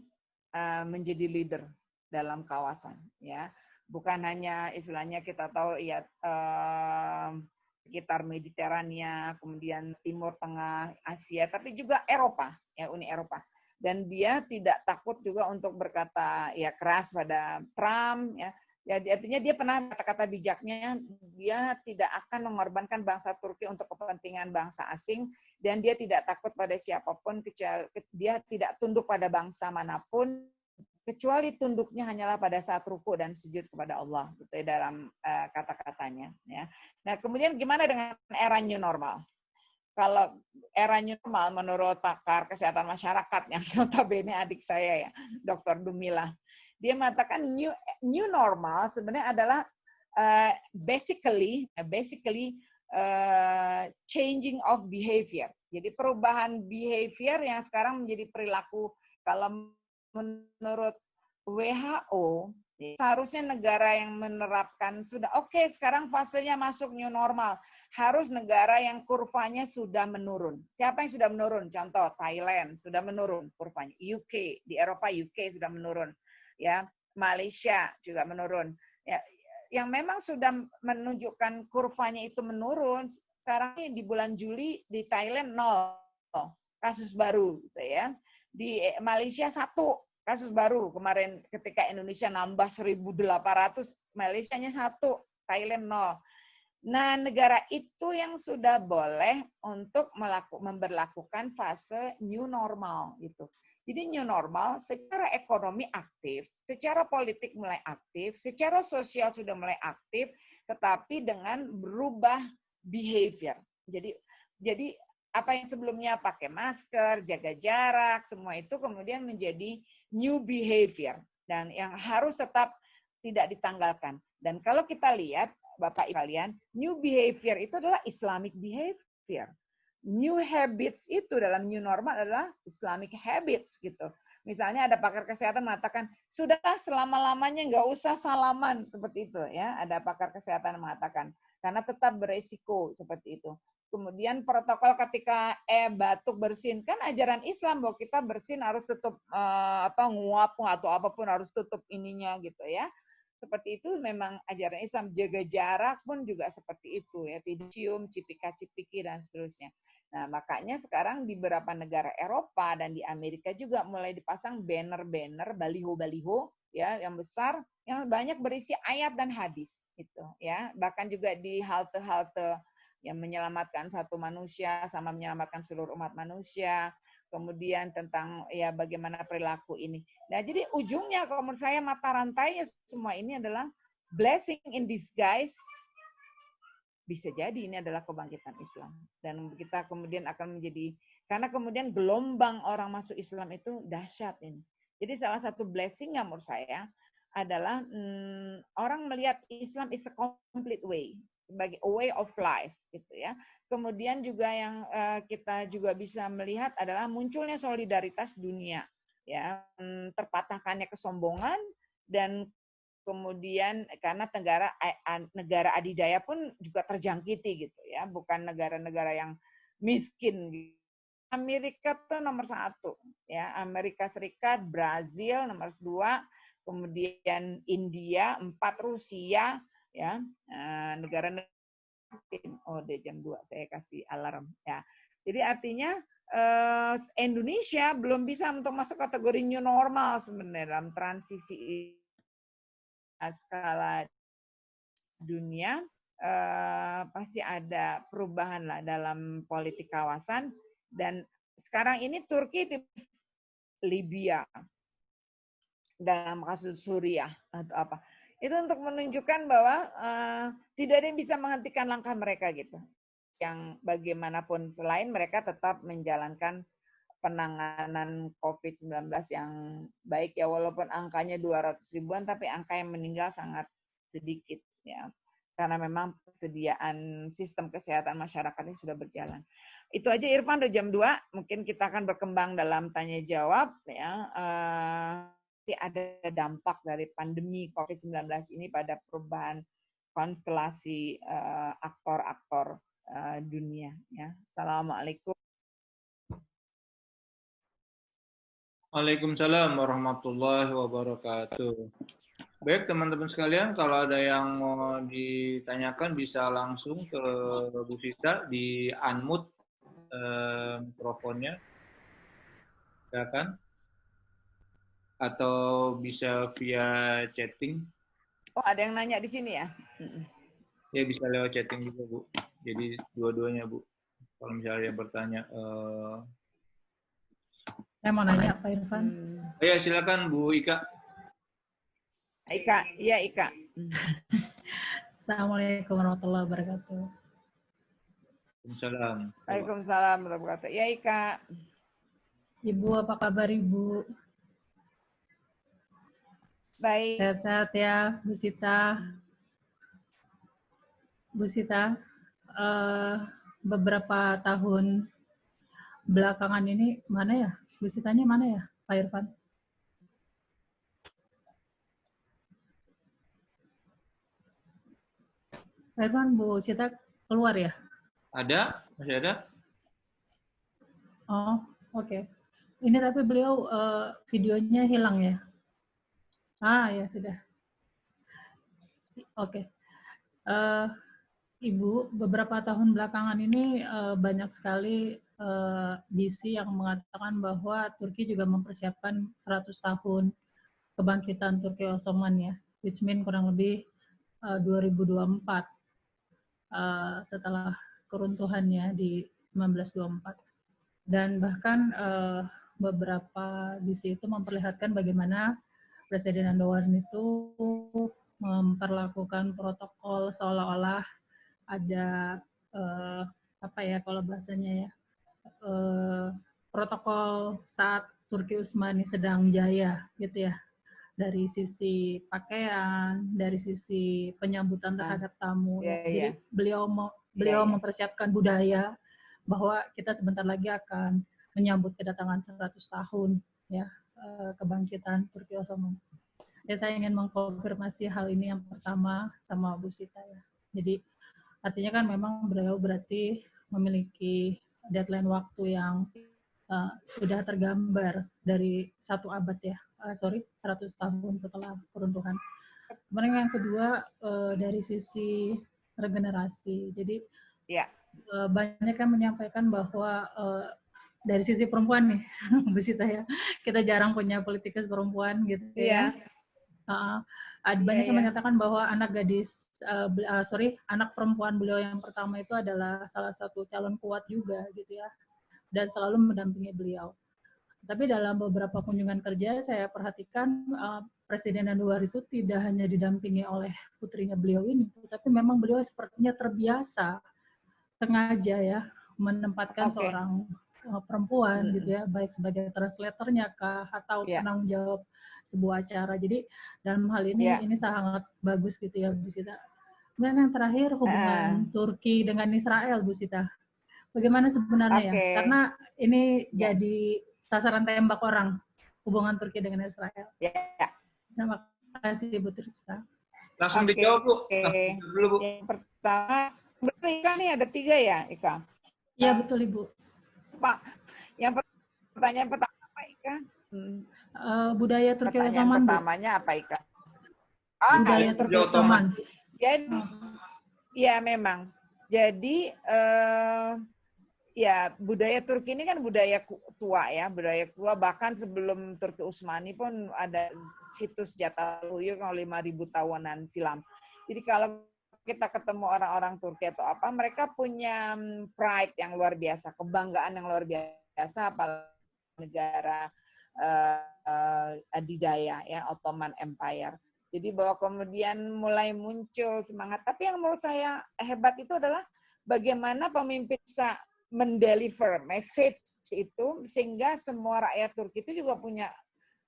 menjadi leader dalam kawasan. Ya, bukan hanya istilahnya kita tahu ya sekitar Mediterania, kemudian Timur Tengah, Asia, tapi juga Eropa, ya Uni Eropa. Dan dia tidak takut juga untuk berkata ya keras pada Trump, ya. Jadi artinya dia pernah kata-kata bijaknya, dia tidak akan mengorbankan bangsa Turki untuk kepentingan bangsa asing, dan dia tidak takut pada siapapun, dia tidak tunduk pada bangsa manapun, kecuali tunduknya hanyalah pada saat ruku dan sujud kepada Allah, gitu ya, dalam kata-katanya. Ya. Nah, kemudian gimana dengan era new normal? Kalau era new normal menurut pakar kesehatan masyarakat yang notabene adik saya ya, Dr. Dumila, dia mengatakan new normal sebenarnya adalah basically changing of behavior. Jadi perubahan behavior yang sekarang menjadi perilaku. Kalau menurut WHO, seharusnya negara yang menerapkan sudah oke, sekarang fasenya masuk new normal. Harus negara yang kurvanya sudah menurun. Siapa yang sudah menurun? Contoh Thailand sudah menurun kurvanya. UK, di Eropa UK sudah menurun. Ya, Malaysia juga menurun. Ya, yang memang sudah menunjukkan kurvanya itu menurun. Sekarang di bulan Juli di Thailand 0 kasus baru, gitu ya. Di Malaysia 1 kasus baru. Kemarin ketika Indonesia nambah 1.800, Malaysianya 1, Thailand 0. Nah, negara itu yang sudah boleh untuk memberlakukan fase new normal gitu. Jadi new normal secara ekonomi aktif, secara politik mulai aktif, secara sosial sudah mulai aktif, tetapi dengan berubah behavior. Jadi apa yang sebelumnya pakai masker, jaga jarak, semua itu kemudian menjadi new behavior dan yang harus tetap tidak ditanggalkan. Dan kalau kita lihat Bapak Ibu kalian, new behavior itu adalah Islamic behavior. New habits itu dalam new normal adalah Islamic habits gitu. Misalnya ada pakar kesehatan mengatakan, sudah selama-lamanya nggak usah salaman seperti itu ya. Ada pakar kesehatan mengatakan karena tetap beresiko seperti itu. Kemudian protokol ketika batuk bersin, kan ajaran Islam bahwa kita bersin harus tutup nguap atau apapun harus tutup ininya gitu ya. Seperti itu memang ajaran Islam. Jaga jarak pun juga seperti itu ya, tidak cium, cipika-cipiki dan seterusnya. Nah, makanya sekarang di beberapa negara Eropa dan di Amerika juga mulai dipasang banner-banner, baliho-baliho ya yang besar yang banyak berisi ayat dan hadis gitu ya. Bahkan juga di halte-halte yang menyelamatkan satu manusia sama menyelamatkan seluruh umat manusia. Kemudian tentang ya bagaimana perilaku ini. Nah, jadi ujungnya kalau menurut saya mata rantainya semua ini adalah blessing in disguise. Bisa jadi ini adalah kebangkitan Islam. Dan kita kemudian akan menjadi, karena kemudian gelombang orang masuk Islam itu dahsyat ini. Jadi salah satu blessing yang menurut saya adalah orang melihat Islam is a complete way, sebagai a way of life gitu ya. Kemudian juga yang kita juga bisa melihat adalah munculnya solidaritas dunia, ya, terpatahkannya kesombongan dan kemudian karena negara adidaya pun juga terjangkiti gitu ya, bukan negara-negara yang miskin. Amerika tuh nomor 1 ya, Amerika Serikat, Brazil nomor 2, kemudian India 4, Rusia ya, negara-negara. Oh, deh jam 2 saya kasih alarm ya. Jadi artinya Indonesia belum bisa untuk masuk kategori new normal sebenarnya dalam transisi skala dunia pasti ada perubahan lah dalam politik kawasan. Dan sekarang ini Turki, Libya, dalam kasus Suriah atau apa, itu untuk menunjukkan bahwa tidak ada yang bisa menghentikan langkah mereka gitu. Yang bagaimanapun selain mereka tetap menjalankan penanganan COVID-19 yang baik ya, walaupun angkanya 200 ribuan, tapi angka yang meninggal sangat sedikit ya. Karena memang persediaan sistem kesehatan masyarakatnya sudah berjalan. Itu aja Irfan, udah jam 2, mungkin kita akan berkembang dalam tanya jawab ya. Ada dampak dari pandemi COVID-19 ini pada perubahan konstelasi aktor-aktor dunia ya. Assalamualaikum. Waalaikumsalam warahmatullahi wabarakatuh. Baik teman-teman sekalian, kalau ada yang mau ditanyakan bisa langsung ke Bu Sita di unmute mikrofonnya, silakan. Atau bisa via chatting. Oh, ada yang nanya di sini ya? Ya bisa lewat chatting juga Bu. Jadi dua-duanya Bu. Kalau misalnya yang bertanya. Saya mau nanya Pak Irfan. Ya silakan Bu Ika. Ika, iya Ika. Assalamualaikum warahmatullahi wabarakatuh. Waalaikumsalam. Waalaikumsalam warahmatullahi wabarakatuh. Iya Ika. Ibu, apa kabar Ibu? Baik. Sehat-sehat ya, Bu Sita. Bu Sita, beberapa tahun belakangan ini mana ya? Bu Sitanya mana ya, Pak Irfan? Pak Irfan, Bu Sita keluar ya? Ada? Masih ada? Oh, oke. Ini tapi beliau videonya hilang ya? Ah, ya sudah. Oke. Ibu, beberapa tahun belakangan ini banyak sekali DC yang mengatakan bahwa Turki juga mempersiapkan 100 tahun kebangkitan Turki Ottoman ya, which mean kurang lebih 2024 setelah keruntuhannya di 1924. Dan bahkan beberapa DC itu memperlihatkan bagaimana Presiden Erdogan itu memperlakukan protokol seolah-olah ada apa ya kalau bahasanya ya, protokol saat Turki Utsmani sedang jaya gitu ya, dari sisi pakaian, dari sisi penyambutan terhadap tamu. Jadi beliau mempersiapkan budaya bahwa kita sebentar lagi akan menyambut kedatangan 100 tahun ya kebangkitan Turki Ottoman. Ya, saya ingin mengkonfirmasi hal ini yang pertama sama Bu Sita ya. Jadi artinya kan memang beliau berarti memiliki deadline waktu yang sudah tergambar dari 1 abad ya, 100 tahun setelah keruntuhan. Kemudian yang kedua dari sisi regenerasi. Jadi banyak yang menyampaikan bahwa dari sisi perempuan nih, Bu Sita ya, kita jarang punya politikus perempuan gitu ya. Banyak yang mengatakan bahwa anak perempuan beliau yang pertama itu adalah salah satu calon kuat juga gitu ya, dan selalu mendampingi beliau. Tapi dalam beberapa kunjungan kerja saya perhatikan Presiden Anwar itu tidak hanya didampingi oleh putrinya beliau ini, tapi memang beliau sepertinya terbiasa sengaja ya menempatkan seorang perempuan gitu ya, baik sebagai translatornya kah atau penanggung jawab sebuah acara. Jadi dalam hal ini ini sangat bagus gitu ya Bu Sita. Kemudian yang terakhir hubungan Turki dengan Israel Bu Sita. Bagaimana sebenarnya ya? Karena ini jadi sasaran tembak orang, hubungan Turki dengan Israel. Terima kasih Bu Trista. Langsung dijawab Bu. Dulu Bu. Yang pertama, betul Ika nih ada 3 ya Ika? Iya betul Ibu. Pak, yang pertanyaan pertama apa Ika? Budaya Turki Ottoman. Pertanyaan pertamanya apa Ika? Budaya Turki Ottoman. Jadi, ya memang. Jadi ya budaya Turki ini kan budaya tua ya, budaya tua, bahkan sebelum Turki Utsmani pun ada situs Jataluyu kalau 5.000 tahunan silam. Jadi kalau kita ketemu orang-orang Turki atau apa, mereka punya pride yang luar biasa, kebanggaan yang luar biasa, apalagi negara adidaya ya, Ottoman Empire. Jadi bahwa kemudian mulai muncul semangat. Tapi yang menurut saya hebat itu adalah bagaimana pemimpin bisa mendeliver message itu sehingga semua rakyat Turki itu juga punya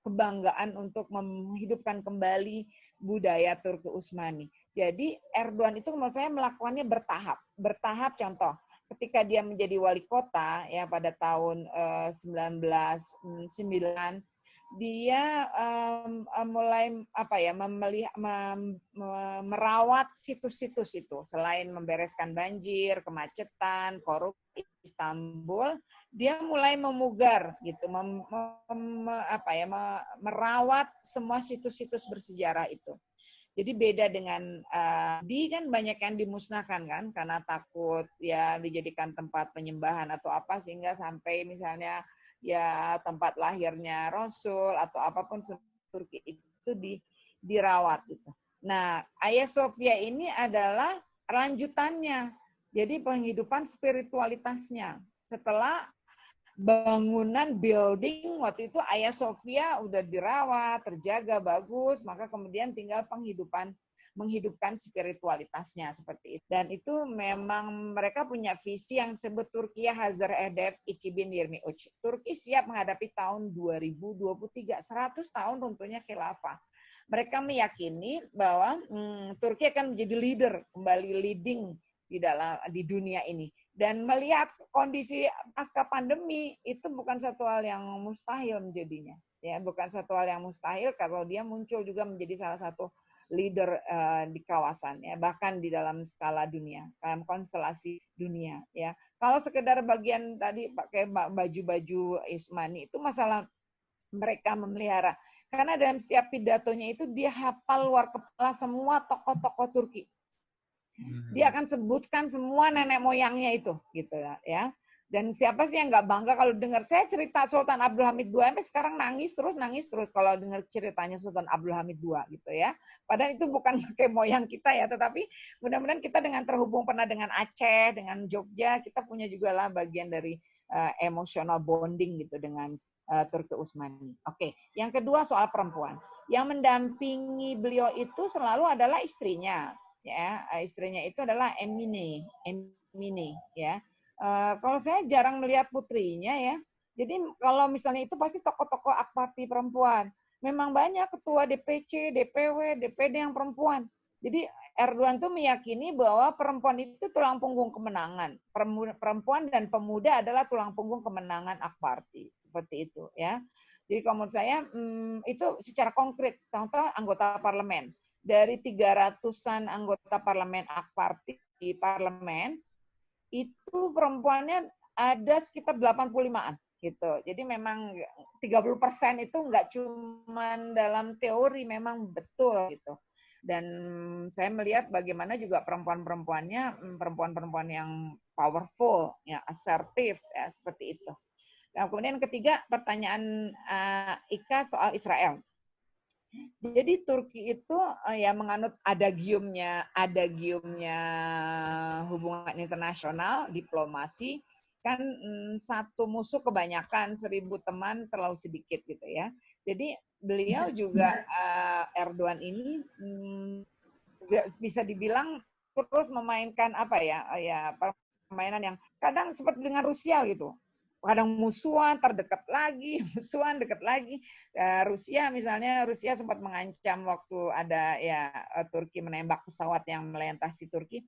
kebanggaan untuk menghidupkan kembali budaya Turki Utsmani. Jadi Erdogan itu menurut saya melakukannya bertahap. Bertahap contoh, ketika dia menjadi wali kota ya pada tahun 1909, dia mulai merawat situs-situs itu. Selain membereskan banjir, kemacetan, korupsi Istanbul, dia mulai memugar gitu, merawat semua situs-situs bersejarah itu. Jadi beda dengan di kan banyak yang dimusnahkan kan karena takut ya dijadikan tempat penyembahan atau apa, sehingga sampai misalnya ya tempat lahirnya Rasul atau apapun Turki itu dirawat gitu. Nah, Hagia Sophia ini adalah lanjutannya. Jadi penghidupan spiritualitasnya. Setelah bangunan building waktu itu Hagia Sophia udah dirawat, terjaga bagus, maka kemudian tinggal menghidupkan spiritualitasnya seperti itu. Dan itu memang mereka punya visi yang disebut Turkiye Hazır Edep 2023. Turki siap menghadapi tahun 2023, 100 tahun runtuhnya khilafah. Mereka meyakini bahwa Turki akan menjadi leader, kembali leading di dunia ini. Dan melihat kondisi pasca pandemi itu bukan satu hal yang mustahil menjadinya. Ya, bukan satu hal yang mustahil kalau dia muncul juga menjadi salah satu leader di kawasan ya, bahkan di dalam skala dunia, dalam konstelasi dunia ya. Kalau sekedar bagian tadi pakai baju-baju Utsmani itu masalah mereka memelihara. Karena dalam setiap pidatonya itu dia hafal luar kepala semua tokoh-tokoh Turki. Dia akan sebutkan semua nenek moyangnya itu gitu ya. Dan siapa sih yang nggak bangga kalau dengar saya cerita Sultan Abdul Hamid II sampai sekarang nangis terus kalau dengar ceritanya Sultan Abdul Hamid II gitu ya. Padahal itu bukan pakai moyang kita ya, tetapi mudah-mudahan kita dengan terhubung pernah dengan Aceh, dengan Jogja, kita punya juga lah bagian dari emotional bonding gitu dengan Turki Utsmani. Oke, yang kedua soal perempuan. Yang mendampingi beliau itu selalu adalah istrinya. Ya, istrinya itu adalah Emine ya. Kalau saya jarang melihat putrinya ya. Jadi kalau misalnya itu pasti tokoh-tokoh Akparti perempuan. Memang banyak ketua DPC, DPW, DPD yang perempuan. Jadi Erdogan tuh meyakini bahwa perempuan itu tulang punggung kemenangan. Perempuan dan pemuda adalah tulang punggung kemenangan Akparti. Seperti itu ya. Jadi kalau menurut saya itu secara konkret. Contoh anggota parlemen. Dari 300-an anggota parlemen Akparti di parlemen, itu perempuannya ada sekitar 85-an gitu. Jadi memang 30% itu nggak cuma dalam teori, memang betul gitu. Dan saya melihat bagaimana juga perempuan-perempuannya, perempuan-perempuan yang powerful, ya asertif, ya seperti itu. Nah, kemudian ketiga pertanyaan Ika soal Israel. Jadi Turki itu ya menganut adagiumnya hubungan internasional, diplomasi, kan satu musuh kebanyakan, 1000 teman terlalu sedikit gitu ya. Jadi beliau juga Erdogan ini bisa dibilang terus memainkan permainan yang kadang seperti dengan Rusia gitu. Kadang musuhan, terdekat lagi, musuhan, dekat lagi. Rusia sempat mengancam waktu ada ya Turki menembak pesawat yang melintasi Turki.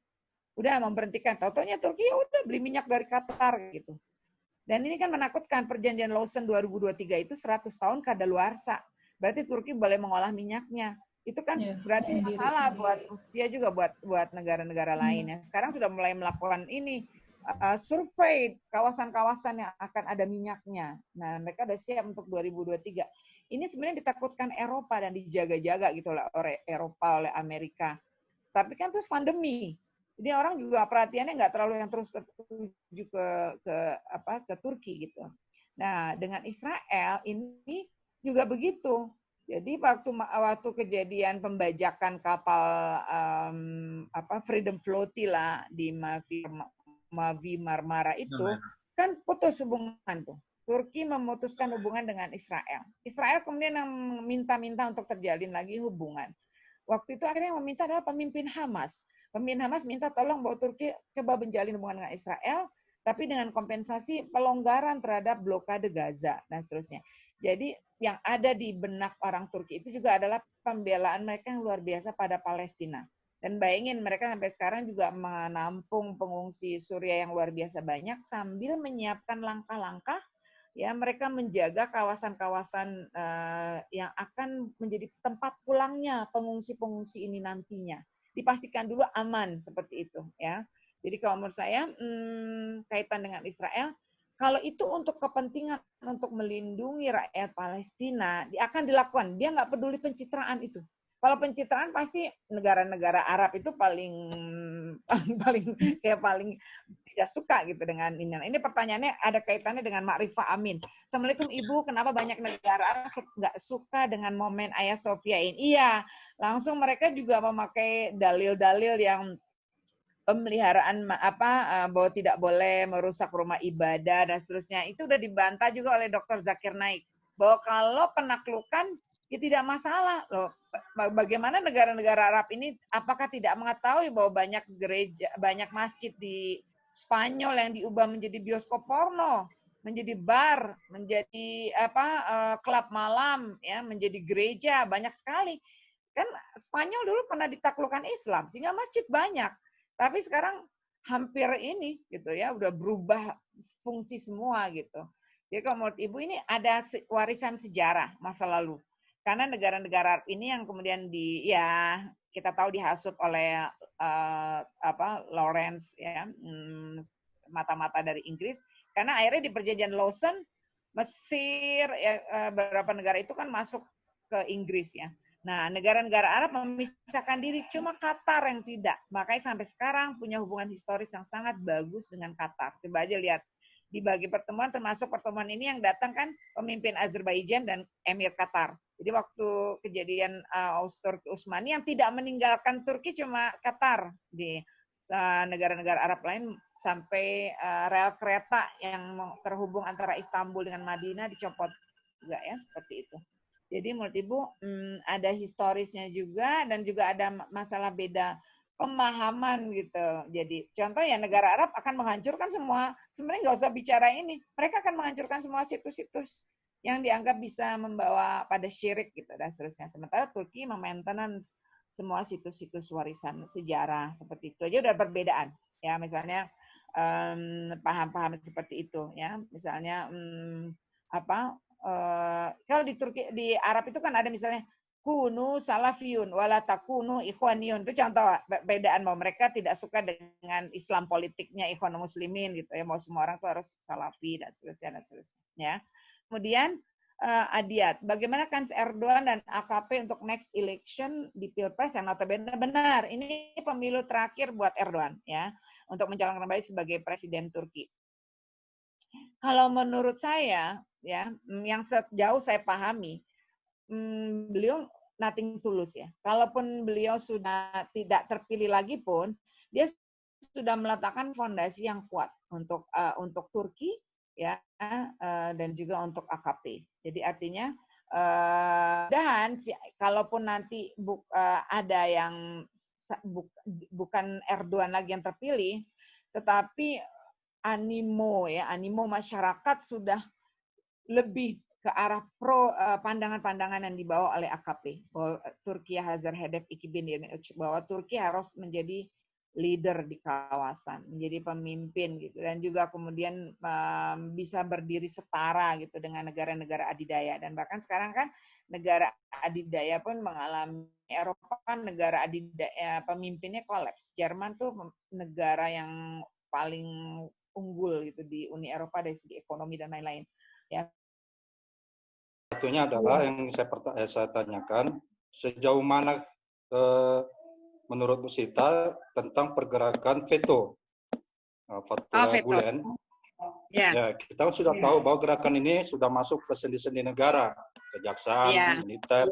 Udah memberhentikan. Tahu-taunya Turki udah beli minyak dari Qatar gitu. Dan ini kan menakutkan, perjanjian Lausanne 2023 itu 100 tahun kadaluarsa. Berarti Turki boleh mengolah minyaknya. Itu kan berarti masalah buat Rusia juga buat negara-negara lain ya. Sekarang sudah mulai melakukan ini. Survei kawasan-kawasan yang akan ada minyaknya. Nah, mereka sudah siap untuk 2023. Ini sebenarnya ditakutkan Eropa dan dijaga-jaga gitu oleh Eropa, oleh Amerika. Tapi kan terus pandemi. Jadi orang juga perhatiannya nggak terlalu yang terus tertuju ke Turki gitu. Nah, dengan Israel ini juga begitu. Jadi waktu kejadian pembajakan kapal Freedom Flotilla di Mavi Marmara itu kan putus hubungan tuh. Turki memutuskan hubungan dengan Israel. Israel kemudian yang minta-minta untuk terjalin lagi hubungan. Waktu itu akhirnya yang meminta adalah pemimpin Hamas. Pemimpin Hamas minta tolong bahwa Turki coba menjalin hubungan dengan Israel, tapi dengan kompensasi pelonggaran terhadap blokade Gaza dan seterusnya. Jadi yang ada di benak orang Turki itu juga adalah pembelaan mereka yang luar biasa pada Palestina. Dan bayangin mereka sampai sekarang juga menampung pengungsi Suriah yang luar biasa banyak sambil menyiapkan langkah-langkah ya mereka menjaga kawasan-kawasan yang akan menjadi tempat pulangnya pengungsi-pengungsi ini nantinya. Dipastikan dulu aman seperti itu ya. Jadi kalau menurut saya kaitan dengan Israel, kalau itu untuk kepentingan untuk melindungi rakyat Palestina, dia akan dilakukan. Dia nggak peduli pencitraan itu. Kalau pencitraan pasti negara-negara Arab itu paling tidak suka gitu dengan ini. Ini pertanyaannya ada kaitannya dengan Ma'rifah Amin. Assalamualaikum Ibu, kenapa banyak negara Arab nggak suka dengan momen Hagia Sophia ini? Iya, langsung mereka juga memakai dalil-dalil yang pemeliharaan bahwa tidak boleh merusak rumah ibadah dan seterusnya. Itu udah dibantah juga oleh Dr. Zakir Naik bahwa kalau penaklukan ya tidak masalah loh. Bagaimana negara-negara Arab ini apakah tidak mengetahui bahwa banyak gereja, banyak masjid di Spanyol yang diubah menjadi bioskop porno, menjadi bar, menjadi klub malam, ya, menjadi gereja, banyak sekali. Kan Spanyol dulu pernah ditaklukkan Islam sehingga masjid banyak. Tapi sekarang hampir ini gitu ya, udah berubah fungsi semua gitu. Jadi kalau menurut Ibu ini ada warisan sejarah masa lalu. Karena negara-negara ini yang kemudian kita tahu dihasut oleh Lawrence ya, mata-mata dari Inggris. Karena akhirnya di perjanjian Lawson, Mesir, beberapa negara itu kan masuk ke Inggris ya. Nah, negara-negara Arab memisahkan diri, cuma Qatar yang tidak. Makanya sampai sekarang punya hubungan historis yang sangat bagus dengan Qatar. Coba aja lihat di bagi pertemuan, termasuk pertemuan ini yang datang kan pemimpin Azerbaijan dan Emir Qatar. Jadi waktu kejadian Turki Utsmani yang tidak meninggalkan Turki cuma Qatar. Di negara-negara Arab lain sampai rel kereta yang terhubung antara Istanbul dengan Madinah dicopot juga ya, seperti itu. Jadi menurut Ibu ada historisnya juga dan juga ada masalah beda pemahaman gitu. Jadi contoh ya negara Arab akan menghancurkan semua, sebenarnya nggak usah bicara ini, mereka akan menghancurkan semua situs-situs yang dianggap bisa membawa pada syirik gitu dan seterusnya. Sementara Turki memaintenance semua situs-situs warisan sejarah seperti itu aja udah perbedaan ya, misalnya paham-paham seperti itu ya, misalnya kalau di Turki, di Arab itu kan ada misalnya kunu salafiyun wala takunu ikhwaniyun. Itu contoh perbedaan bahwa mereka tidak suka dengan Islam politiknya ikhwan muslimin gitu ya. Mau semua orang tuh harus salafi dan seterusnya ya. Kemudian Adiat, bagaimana kans Erdogan dan AKP untuk next election di Pilpres yang notabene benar. Ini pemilu terakhir buat Erdogan ya untuk mencalonkan kembali sebagai presiden Turki. Kalau menurut saya ya, yang sejauh saya pahami, beliau nothing tulus ya. Kalaupun beliau sudah tidak terpilih lagi pun, dia sudah meletakkan fondasi yang kuat untuk Turki ya, dan juga untuk AKP. Jadi artinya dan kalaupun nanti ada yang bukan Erdogan lagi yang terpilih, tetapi animo masyarakat sudah lebih ke arah pro pandangan-pandangan yang dibawa oleh AKP bahwa Turki hazır hedef 2023 bahwa Turki harus menjadi leader di kawasan, menjadi pemimpin gitu, dan juga kemudian bisa berdiri setara gitu dengan negara-negara adidaya. Dan bahkan sekarang kan negara adidaya pun mengalami, Eropa kan negara adidaya pemimpinnya kolaps. Jerman tuh negara yang paling unggul gitu di Uni Eropa dari segi ekonomi dan lain-lain ya. Satunya adalah yang saya tanyakan, sejauh mana menurut Bu Sita tentang pergerakan veto Fatullah veto. Gulen. Ya, kita sudah tahu bahwa gerakan ini sudah masuk ke sendi-sendi negara, kejaksaan, militer,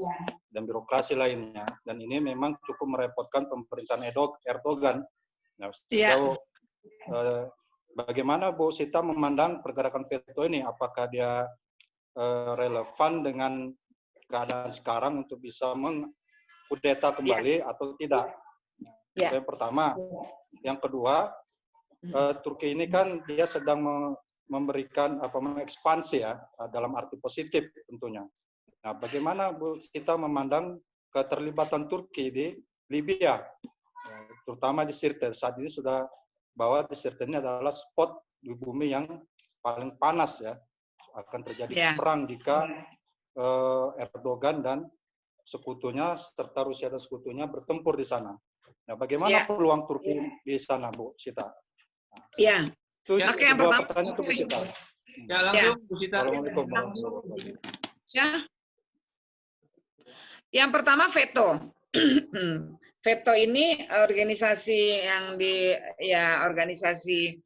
dan birokrasi lainnya. Dan ini memang cukup merepotkan pemerintahan Erdogan. Nah, sejauh bagaimana Bu Sita memandang pergerakan veto ini? Apakah dia relevan dengan keadaan sekarang untuk bisa mengkudeta kembali atau tidak? Itu yang pertama. Yang kedua, Turki ini kan dia sedang memberikan mengekspansi ya dalam arti positif tentunya. Nah, bagaimana Bu Sita memandang keterlibatan Turki di Libya, terutama di Sirte? Saat ini sudah bahwa di Sirte ini adalah spot di bumi yang paling panas ya, akan terjadi perang jika Erdogan dan sekutunya serta Rusia dan sekutunya bertempur di sana. Nah, bagaimana peluang Turki di sana, Bu Sita? Iya. Oke, yang pertama pertanyaan untuk Bu Sita. Ya, langsung Bu Sita. Ya. Yang pertama veto. Veto ini organisasi yang organisasi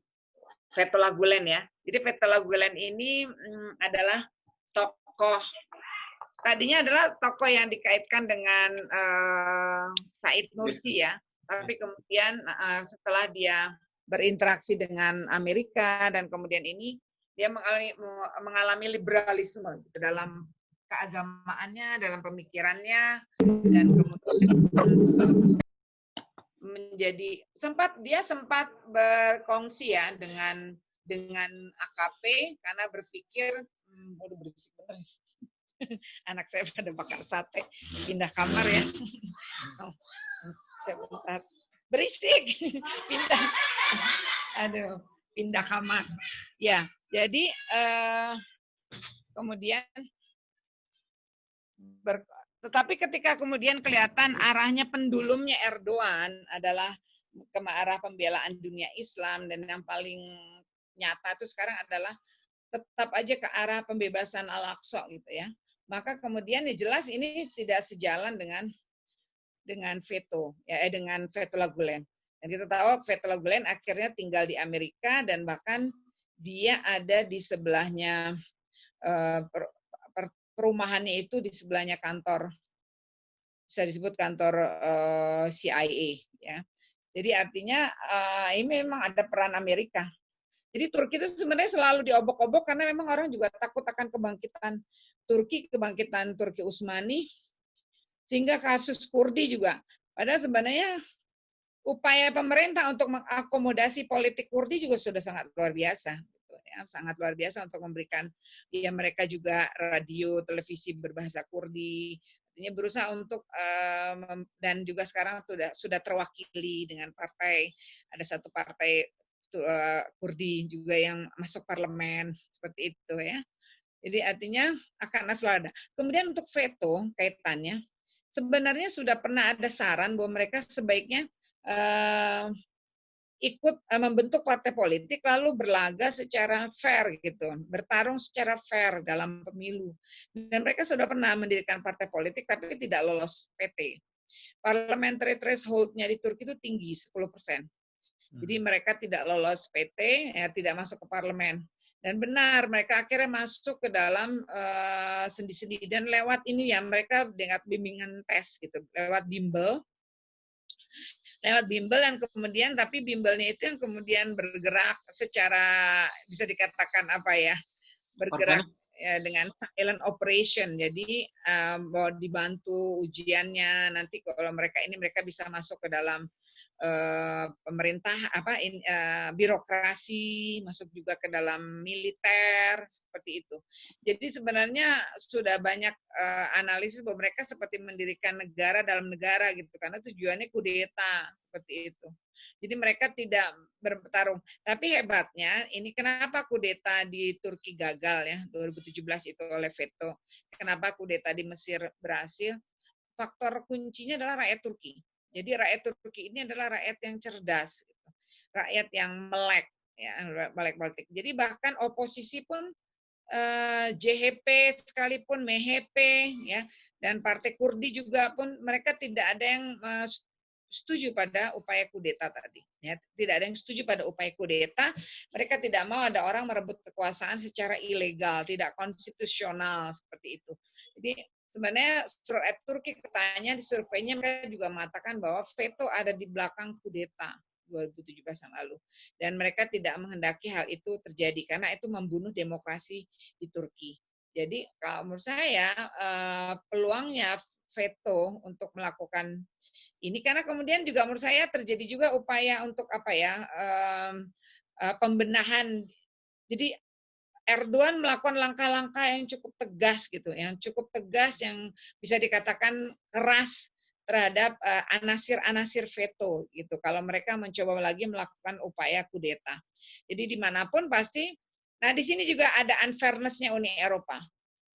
Fethullah Gulen ya. Jadi Fethullah Gulen ini adalah tokoh, tadinya adalah tokoh yang dikaitkan dengan Said Nursi ya. Tapi kemudian setelah dia berinteraksi dengan Amerika dan kemudian ini dia mengalami liberalisme gitu, dalam keagamaannya, dalam pemikirannya, dan kemudian dia sempat berkongsi ya dengan AKP karena berpikir udah berisik bener. Anak saya pada bakar sate, pindah kamar ya. Sebentar. Berisik, pindah kamar. Ya, jadi kemudian tetapi ketika kemudian kelihatan arahnya pendulumnya Erdogan adalah ke arah pembelaan dunia Islam, dan yang paling nyata itu sekarang adalah tetap aja ke arah pembebasan Al-Aqsa gitu ya. Maka kemudian ya jelas ini tidak sejalan dengan veto ya, dengan Fethullah Gulen. Dan kita tahu Fethullah Gulen akhirnya tinggal di Amerika, dan bahkan dia ada di sebelahnya perumahannya itu di sebelahnya kantor, bisa disebut kantor CIA ya. Jadi artinya ini memang ada peran Amerika. Jadi Turki itu sebenarnya selalu diobok-obok karena memang orang juga takut akan kebangkitan Turki Utsmani, sehingga kasus Kurdi juga. Padahal sebenarnya upaya pemerintah untuk mengakomodasi politik Kurdi juga sudah sangat luar biasa. Sangat luar biasa untuk memberikan, ya mereka juga radio, televisi berbahasa Kurdi, artinya berusaha untuk dan juga sekarang sudah terwakili dengan partai, ada satu partai Kurdi juga yang masuk parlemen, seperti itu ya. Jadi artinya akan selalu ada. Kemudian untuk veto kaitannya, sebenarnya sudah pernah ada saran bahwa mereka sebaiknya ikut membentuk partai politik lalu berlaga secara fair gitu, bertarung secara fair dalam pemilu. Dan mereka sudah pernah mendirikan partai politik tapi tidak lolos PT. Parliamentary threshold-nya di Turki itu tinggi, 10%. Jadi mereka tidak lolos PT, ya, tidak masuk ke parlemen. Dan benar, mereka akhirnya masuk ke dalam sendi-sendi. Dan lewat ini ya, mereka dengan bimbingan tes gitu, lewat bimbel. Lewat bimbel, dan kemudian tapi bimbelnya itu yang kemudian bergerak secara, bisa dikatakan apa ya, bergerak ya, dengan silent operation. Jadi bahwa dibantu ujiannya, nanti kalau mereka bisa masuk ke dalam pemerintah, birokrasi, masuk juga ke dalam militer, seperti itu. Jadi sebenarnya sudah banyak analisis bahwa mereka seperti mendirikan negara dalam negara gitu, karena tujuannya kudeta, seperti itu. Jadi mereka tidak bertarung. Tapi hebatnya, ini kenapa kudeta di Turki gagal ya, 2017 itu oleh veto. Kenapa kudeta di Mesir berhasil? Faktor kuncinya adalah rakyat Turki. Jadi rakyat Turki ini adalah rakyat yang cerdas, gitu. Rakyat yang melek, ya, melek politik. Jadi bahkan oposisi pun JHP sekalipun, MHP, ya, dan Partai Kurdi juga pun mereka tidak ada yang setuju pada upaya kudeta tadi. Ya, tidak ada yang setuju pada upaya kudeta. Mereka tidak mau ada orang merebut kekuasaan secara ilegal, tidak konstitusional seperti itu. Jadi sebenarnya Turki katanya di surveinya mereka juga mengatakan bahwa veto ada di belakang kudeta 2017 yang lalu. Dan mereka tidak menghendaki hal itu terjadi karena itu membunuh demokrasi di Turki. Jadi kalau menurut saya peluangnya veto untuk melakukan ini karena kemudian juga menurut saya terjadi juga upaya untuk apa ya pembenahan. Jadi Erdogan melakukan langkah-langkah yang cukup tegas gitu, yang cukup tegas yang bisa dikatakan keras terhadap anasir-anasir veto gitu. Kalau mereka mencoba lagi melakukan upaya kudeta. Jadi dimanapun pasti. Nah di sini juga ada unfairness-nya Uni Eropa.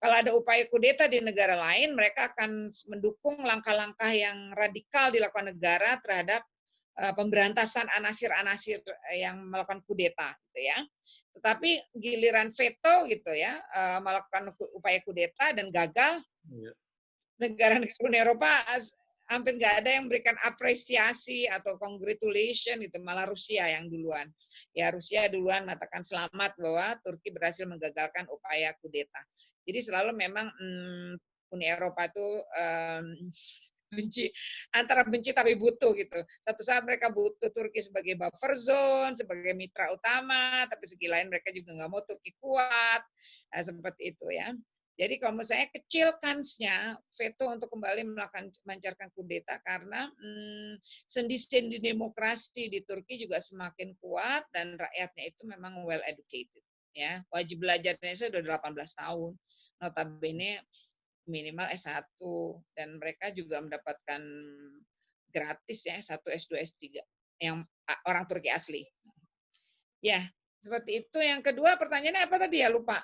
Kalau ada upaya kudeta di negara lain, mereka akan mendukung langkah-langkah yang radikal dilakukan negara terhadap pemberantasan anasir-anasir yang melakukan kudeta, gitu ya. Tetapi giliran veto, gitu ya, melakukan upaya kudeta dan gagal, negara-negara Uni Eropa hampir nggak ada yang memberikan apresiasi atau congratulation, itu malah Rusia yang duluan. Ya Rusia duluan mengatakan selamat bahwa Turki berhasil menggagalkan upaya kudeta. Jadi selalu memang Uni Eropa itu benci, antara benci tapi butuh gitu. Satu saat mereka butuh Turki sebagai buffer zone, sebagai mitra utama, tapi segi lain mereka juga nggak mau Turki kuat, seperti itu ya. Jadi kalau menurut saya kecil kansnya veto untuk kembali melancarkan kudeta karena sendi-sendi demokrasi di Turki juga semakin kuat dan rakyatnya itu memang well educated. Ya, wajib belajarnya itu sudah 18 tahun. Notabene minimal S1 dan mereka juga mendapatkan gratis ya S1, S2, S3 yang orang Turki asli. Ya, seperti itu. Yang kedua pertanyaannya apa tadi ya lupa.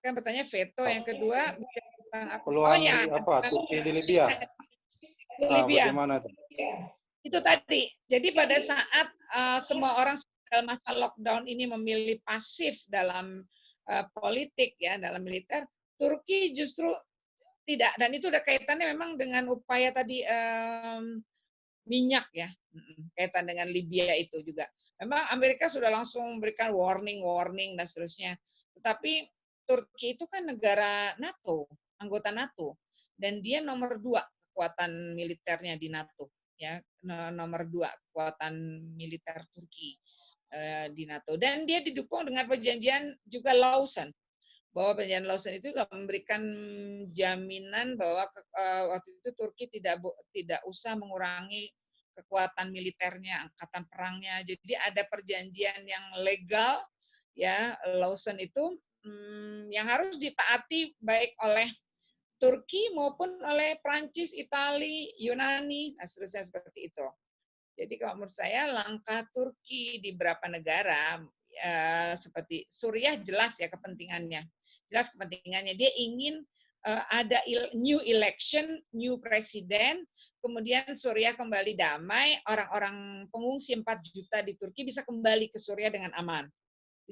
Kan pertanyaan veto. Yang kedua peluang Turki di Libya. Libya. Bagaimana itu? Itu tadi. Jadi pada saat semua orang dalam masa lockdown ini memilih pasif dalam politik ya, dalam militer, Turki justru tidak, dan itu udah kaitannya memang dengan upaya tadi minyak ya, kaitan dengan Libya itu juga. Memang Amerika sudah langsung memberikan warning dan seterusnya. Tetapi Turki itu kan negara NATO, anggota NATO, dan dia nomor 2 kekuatan militernya di NATO, ya nomor 2 kekuatan militer Turki di NATO, dan dia didukung dengan perjanjian juga Lausanne, bahwa perjanjian Lausanne itu juga memberikan jaminan bahwa waktu itu Turki tidak usah mengurangi kekuatan militernya, angkatan perangnya. Jadi ada perjanjian yang legal ya, Lausanne itu yang harus ditaati baik oleh Turki maupun oleh Prancis, Italia, Yunani, nah seterusnya seperti itu. Jadi kalau menurut saya langkah Turki di beberapa negara seperti Suriah jelas ya kepentingannya. Jelas kepentingannya. Dia ingin ada new election, new presiden, kemudian Suriah kembali damai, orang-orang pengungsi 4 juta di Turki bisa kembali ke Suriah dengan aman.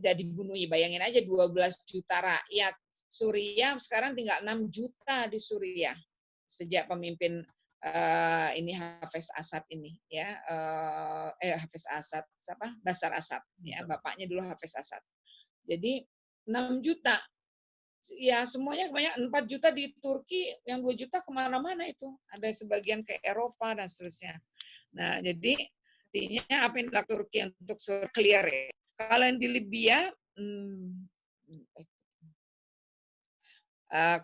Tidak dibunuh. Bayangin aja 12 juta rakyat Suriah, sekarang tinggal 6 juta di Suriah. Sejak pemimpin ini Hafiz Assad ini ya, Hafiz Assad siapa? Bashar Assad ya, bapaknya dulu Hafiz Assad. Jadi 6 juta ya, semuanya kebanyakan 4 juta di Turki, yang 2 juta kemana-mana itu. Ada sebagian ke Eropa dan seterusnya. Nah, jadi intinya apa yang dilakukan Turki untuk clear ya. Kalau yang di Libya,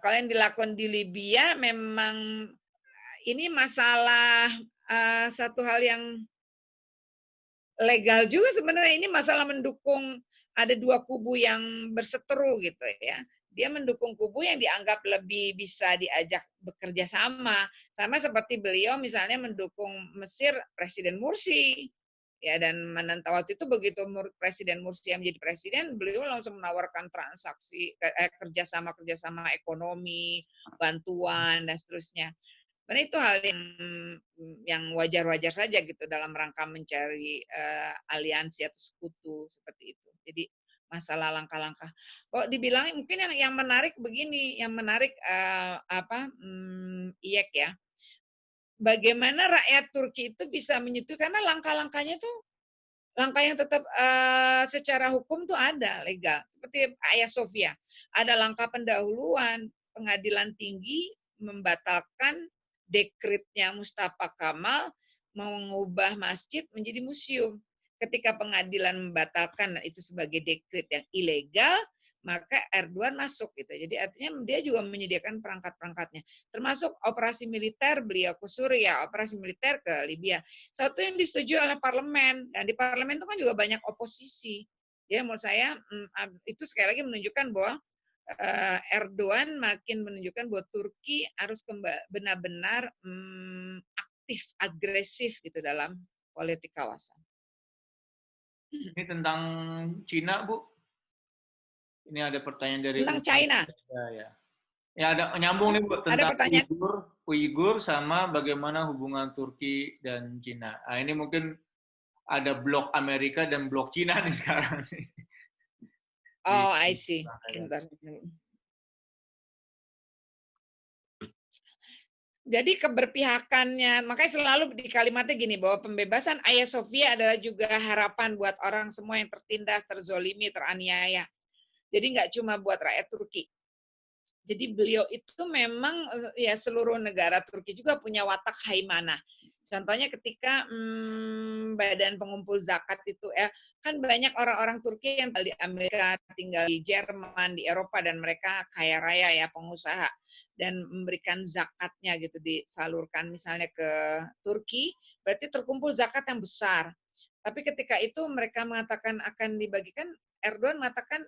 kalau yang dilakukan di Libya memang ini masalah satu hal yang legal juga sebenarnya. Ini masalah mendukung, ada 2 kubu yang berseteru gitu ya. Dia mendukung kubu yang dianggap lebih bisa diajak bekerja sama seperti beliau misalnya mendukung Mesir Presiden Mursi ya, dan waktu itu begitu Presiden Mursi yang menjadi presiden, beliau langsung menawarkan transaksi kerjasama ekonomi, bantuan dan seterusnya. Karena itu hal yang wajar-wajar saja gitu dalam rangka mencari aliansi atau sekutu seperti itu. Jadi masalah langkah-langkah. Kok dibilang mungkin yang menarik begini, yang menarik IEK ya. bagaimana rakyat Turki itu bisa menyetujui, karena langkah-langkahnya tuh langkah yang tetap secara hukum tuh ada, legal. Seperti Hagia Sophia, ada langkah pendahuluan, pengadilan tinggi membatalkan dekretnya Mustafa Kamal mengubah masjid menjadi museum. Ketika pengadilan membatalkan itu sebagai dekret yang ilegal, maka Erdogan masuk gitu. Jadi artinya dia juga menyediakan perangkat-perangkatnya. Termasuk operasi militer beliau ke Suriah, operasi militer ke Libya. Satu yang disetujui oleh parlemen, dan di parlemen itu kan juga banyak oposisi. Ya, menurut saya itu sekali lagi menunjukkan bahwa Erdogan makin menunjukkan bahwa Turki harus benar-benar aktif, agresif gitu dalam politik kawasan. Ini tentang Cina, Bu. Ini ada pertanyaan dari tentang China. Ya ada nyambung nih, Bu, tentang ada Uighur sama bagaimana hubungan Turki dan Cina. Nah, ini mungkin ada blok Amerika dan blok Cina nih sekarang. Oh, I see. Jadi keberpihakannya, makanya selalu di kalimatnya gini, bahwa pembebasan Hagia Sophia adalah juga harapan buat orang semua yang tertindas, terzolimi, teraniaya. Jadi nggak cuma buat rakyat Turki. Jadi beliau itu memang ya seluruh negara Turki juga punya watak haimana. Contohnya ketika badan pengumpul zakat itu kan banyak orang-orang Turki yang tinggal di Amerika, tinggal di Jerman, di Eropa, dan mereka kaya raya ya, pengusaha, dan memberikan zakatnya gitu, disalurkan misalnya ke Turki, berarti terkumpul zakat yang besar. Tapi ketika itu mereka mengatakan akan dibagikan, Erdogan mengatakan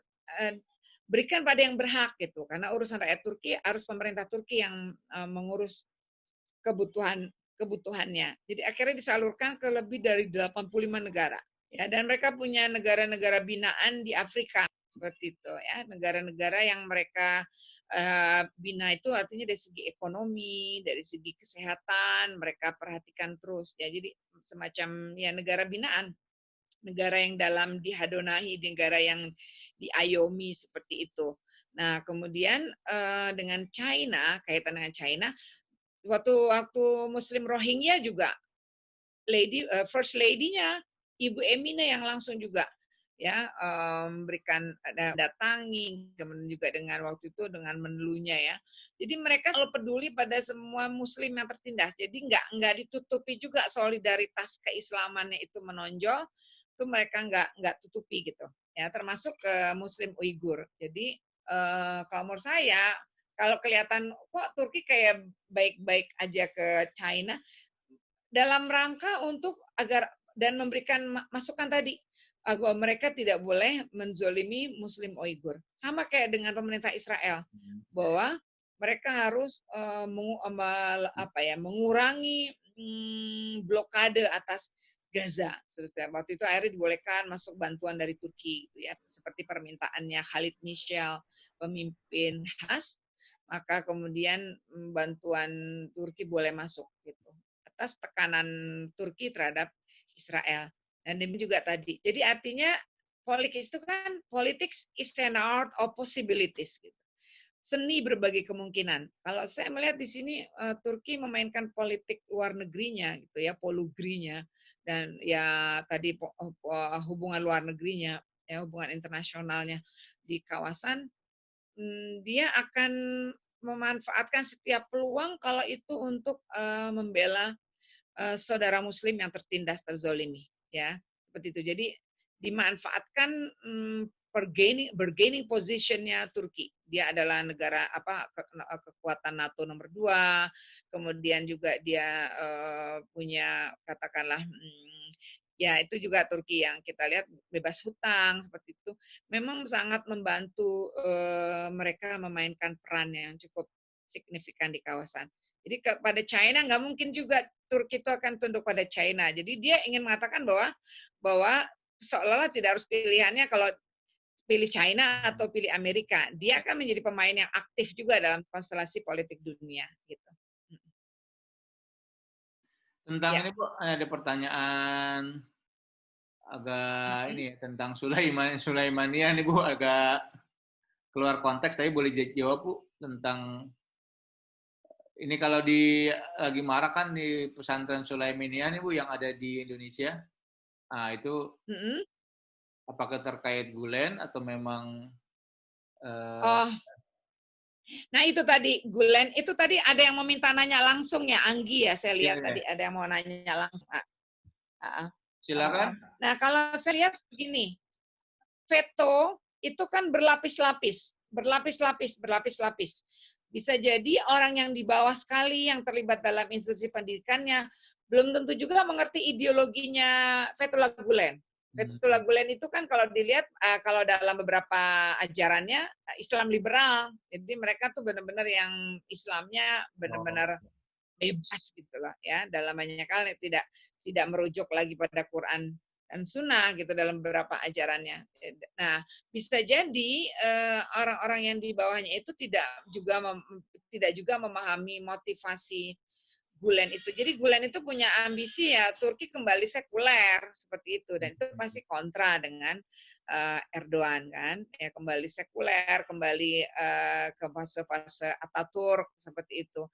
berikan pada yang berhak gitu, karena urusan rakyat Turki harus pemerintah Turki yang mengurus kebutuhannya. Jadi akhirnya disalurkan ke lebih dari 85 negara. Ya, dan mereka punya negara-negara binaan di Afrika seperti itu ya, negara-negara yang mereka bina itu artinya dari segi ekonomi, dari segi kesehatan mereka perhatikan terus ya. Jadi semacam ya negara binaan, negara yang dalam dihadonahi, negara yang diayomi seperti itu. Nah, kemudian dengan China, kaitan dengan China, waktu Muslim Rohingya juga First Lady-nya Ibu Emine yang langsung juga ya memberikan datangi, kemudian juga dengan waktu itu dengan menelunya ya. Jadi mereka selalu peduli pada semua Muslim yang tertindas. Jadi nggak ditutupi juga solidaritas keislamannya itu menonjol, itu mereka nggak tutupi gitu ya, termasuk ke Muslim Uighur. Jadi kalau menurut saya, kalau kelihatan kok Turki kayak baik-baik aja ke China, dalam rangka untuk agar dan memberikan masukan tadi, agar mereka tidak boleh menzolimi Muslim Uighur. Sama kayak dengan pemerintah Israel, bahwa mereka harus mengurangi blokade atas Gaza. Waktu itu akhirnya dibolehkan masuk bantuan dari Turki, gitu ya, seperti permintaannya Khalid Michel, pemimpin Hamas, maka kemudian bantuan Turki boleh masuk gitu atas tekanan Turki terhadap Israel. Dan ini juga tadi. Jadi artinya politik itu kan, politics is an art of possibilities gitu. Seni berbagai kemungkinan. Kalau saya melihat di sini Turki memainkan politik luar negerinya gitu ya, polugrinya, dan ya tadi hubungan luar negerinya, ya hubungan internasionalnya di kawasan, dia akan memanfaatkan setiap peluang kalau itu untuk membela saudara Muslim yang tertindas, terzolimi, ya seperti itu. Jadi dimanfaatkan bargaining positionnya Turki. Dia adalah negara kekuatan NATO nomor 2, kemudian juga dia punya katakanlah ya itu juga Turki yang kita lihat bebas hutang seperti itu, memang sangat membantu mereka memainkan peran yang cukup signifikan di kawasan. Jadi kepada China nggak mungkin juga Turki itu akan tunduk pada China. Jadi dia ingin mengatakan bahwa seolah-olah tidak harus pilihannya kalau pilih China atau pilih Amerika. Dia akan menjadi pemain yang aktif juga dalam konstelasi politik dunia. Gitu. Tentang ini Bu, ada pertanyaan agak ini ya, tentang Sulaimaniyah nih Bu, agak keluar konteks, tapi boleh jawab Bu, tentang Ini kalau lagi marak kan di pesantren Sulaimaniyah nih Bu yang ada di Indonesia. Nah, itu apakah terkait Gulen atau memang Oh, nah itu tadi Gulen, itu tadi ada yang mau minta nanya langsung ya, Anggi ya, saya lihat tadi ada yang mau nanya langsung. Silakan. Nah kalau saya lihat begini, veto itu kan berlapis-lapis. Bisa jadi orang yang di bawah sekali yang terlibat dalam institusi pendidikannya belum tentu juga mengerti ideologinya Fethullah Gulen. Fethullah Gulen itu kan kalau dilihat kalau dalam beberapa ajarannya Islam liberal. Jadi mereka tuh benar-benar yang Islamnya benar-benar bebas gitu loh ya. Dalam banyak hal tidak merujuk lagi pada Quran dan Sunnah gitu dalam beberapa ajarannya. Nah, bisa jadi orang-orang yang di bawahnya itu tidak juga memahami motivasi Gulen itu. Jadi Gulen itu punya ambisi ya Turki kembali sekuler seperti itu dan itu pasti kontra dengan Erdogan kan, ya kembali sekuler, kembali ke fase-fase Ataturk seperti itu.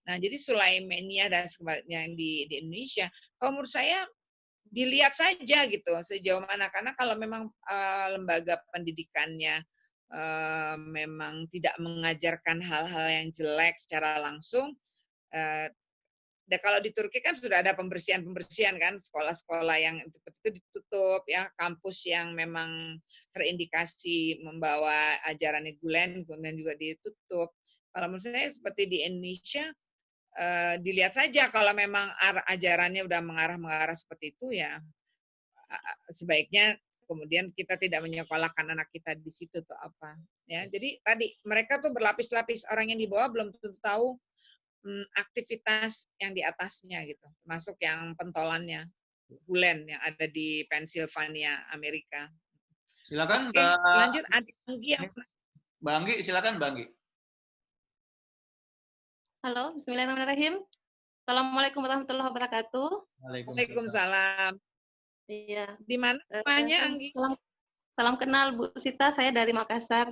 Nah, jadi Sulaimaniyah dan sebagainya yang di Indonesia, kalau menurut saya dilihat saja gitu sejauh mana, karena kalau memang lembaga pendidikannya memang tidak mengajarkan hal-hal yang jelek secara langsung. Kalau di Turki kan sudah ada pembersihan kan, sekolah-sekolah yang itu ditutup ya, kampus yang memang terindikasi membawa ajaran Gulen juga ditutup. Kalau menurut saya seperti di Indonesia dilihat saja kalau memang ajarannya udah mengarah seperti itu ya sebaiknya kemudian kita tidak menyekolahkan anak kita di situ tuh apa ya. Jadi tadi mereka tuh berlapis-lapis, orang yang di bawah belum tentu tahu aktivitas yang di atasnya gitu, termasuk yang pentolannya Gulen yang ada di Pennsylvania, Amerika. Silakan Oke, lanjut Adik Anggi. Mbak Anggi, silakan Mbak Anggi. Halo, bismillahirrahmanirrahim. Assalamualaikum warahmatullahi wabarakatuh. Waalaikumsalam. Iya. Di mana namanya Anggi? Salam kenal Bu Sita, saya dari Makassar.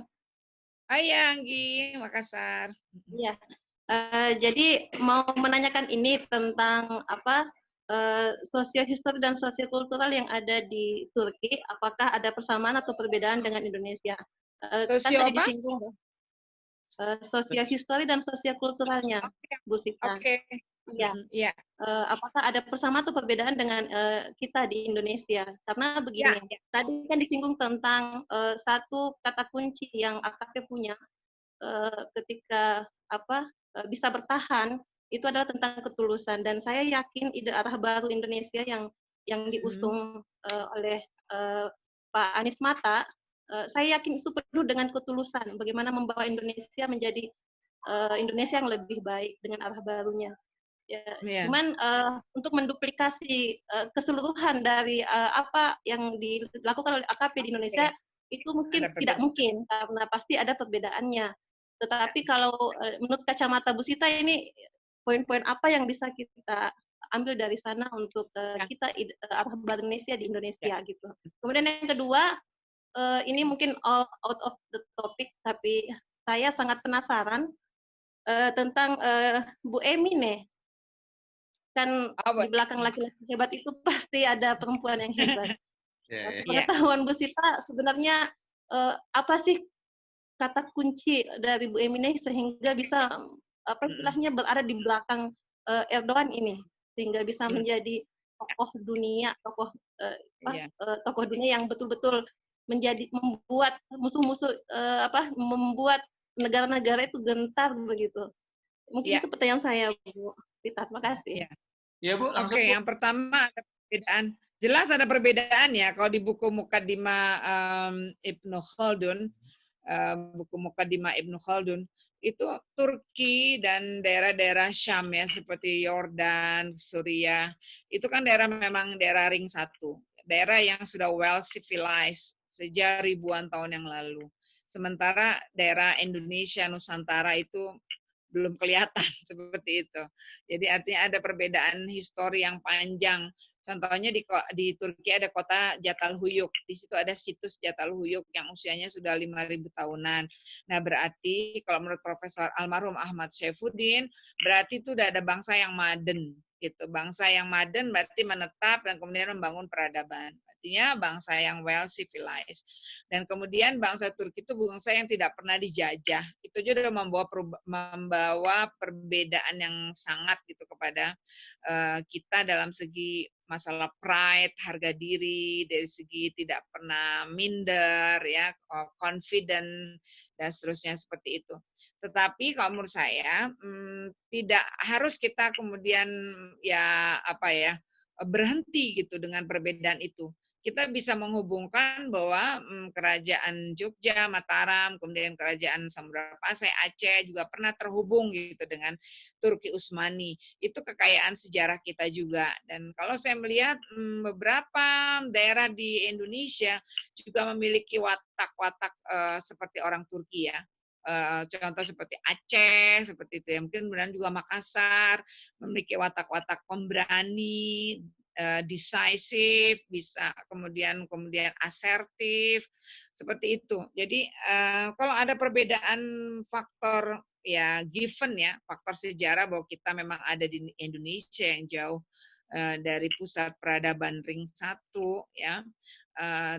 Iya Anggi, Makassar. Iya. Jadi mau menanyakan ini tentang apa sosio-histori dan sosio-kultural yang ada di Turki, apakah ada persamaan atau perbedaan dengan Indonesia? Sosio apa? Sosio-histori dan sosio-kulturalnya, Bu Sita. Oke. Iya. Apakah ada persamaan atau perbedaan dengan kita di Indonesia? Karena begini, tadi kan disinggung tentang satu kata kunci yang AKP punya ketika bisa bertahan itu adalah tentang ketulusan, dan saya yakin ide arah baru Indonesia yang diusung oleh Pak Anies Mata, saya yakin itu penuh dengan ketulusan bagaimana membawa Indonesia menjadi Indonesia yang lebih baik dengan arah barunya. Ya, cuman untuk menduplikasi keseluruhan dari apa yang dilakukan oleh AKP di Indonesia itu mungkin tidak mungkin karena pasti ada perbedaannya. Tetapi kalau menurut kacamata Bu Sita ini poin-poin apa yang bisa kita ambil dari sana untuk kita arah baru Indonesia di Indonesia gitu. Kemudian yang kedua, ini mungkin out of the topic tapi saya sangat penasaran tentang Bu Emi nih. Kan di belakang laki-laki hebat itu pasti ada perempuan yang hebat. Pengetahuan Bu Sita sebenarnya apa sih kata kunci dari Bu Emine sehingga bisa istilahnya berada di belakang Erdogan ini sehingga bisa menjadi tokoh dunia, tokoh dunia yang betul-betul membuat musuh-musuh membuat negara-negara itu gentar begitu. Mungkin itu pertanyaan saya, Bu Sita. Terima kasih. Ya Bu, langsung. Oke, yang pertama ada perbedaan. Jelas ada perbedaan ya kalau di buku Muqaddimah Ibnu Khaldun. Buku Muqaddimah Ibnu Khaldun itu Turki dan daerah-daerah Syam ya seperti Yordan, Suriah itu kan memang daerah ring 1, daerah yang sudah well civilized sejak ribuan tahun yang lalu. Sementara daerah Indonesia Nusantara itu belum kelihatan seperti itu. Jadi artinya ada perbedaan histori yang panjang Contohnya di Turki ada kota Çatalhöyük. Di situ ada situs Çatalhöyük yang usianya sudah 5.000 tahunan. Nah, berarti kalau menurut Profesor almarhum Ahmad Saifuddin, berarti itu udah ada bangsa yang maden gitu. Bangsa yang maden berarti menetap dan kemudian membangun peradaban. Artinya bangsa yang well civilized. Dan kemudian bangsa Turki itu bangsa yang tidak pernah dijajah. Itu juga membawa perbedaan yang sangat gitu kepada kita dalam segi masalah pride, harga diri, dari segi tidak pernah minder, ya, confident, dan seterusnya seperti itu. Tetapi kalau menurut saya tidak harus kita kemudian ya apa ya berhenti gitu dengan perbedaan itu. Kita bisa menghubungkan bahwa kerajaan Jogja, Mataram, kemudian kerajaan Samudra Pasai, Aceh juga pernah terhubung gitu dengan Turki Utsmani. Itu kekayaan sejarah kita juga. Dan kalau saya melihat beberapa daerah di Indonesia juga memiliki watak-watak seperti orang Turki ya. Contoh seperti Aceh, seperti itu ya. Mungkin kemudian juga Makassar memiliki watak-watak pemberani, decisive, bisa kemudian asertif, seperti itu. Jadi kalau ada perbedaan faktor ya given ya, faktor sejarah bahwa kita memang ada di Indonesia yang jauh dari pusat peradaban ring 1 ya.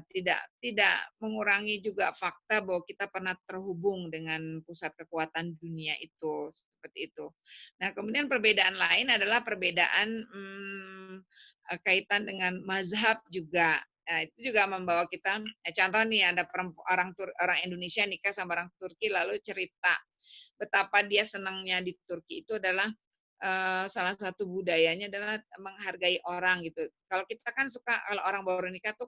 Tidak mengurangi juga fakta bahwa kita pernah terhubung dengan pusat kekuatan dunia itu, seperti itu. Nah, kemudian perbedaan lain adalah perbedaan kaitan dengan mazhab juga. Nah, itu juga membawa kita, contoh nih ada orang Indonesia nikah sama orang Turki lalu cerita betapa dia senangnya di Turki itu adalah salah satu budayanya adalah menghargai orang gitu. Kalau kita kan suka kalau orang baru nikah tuh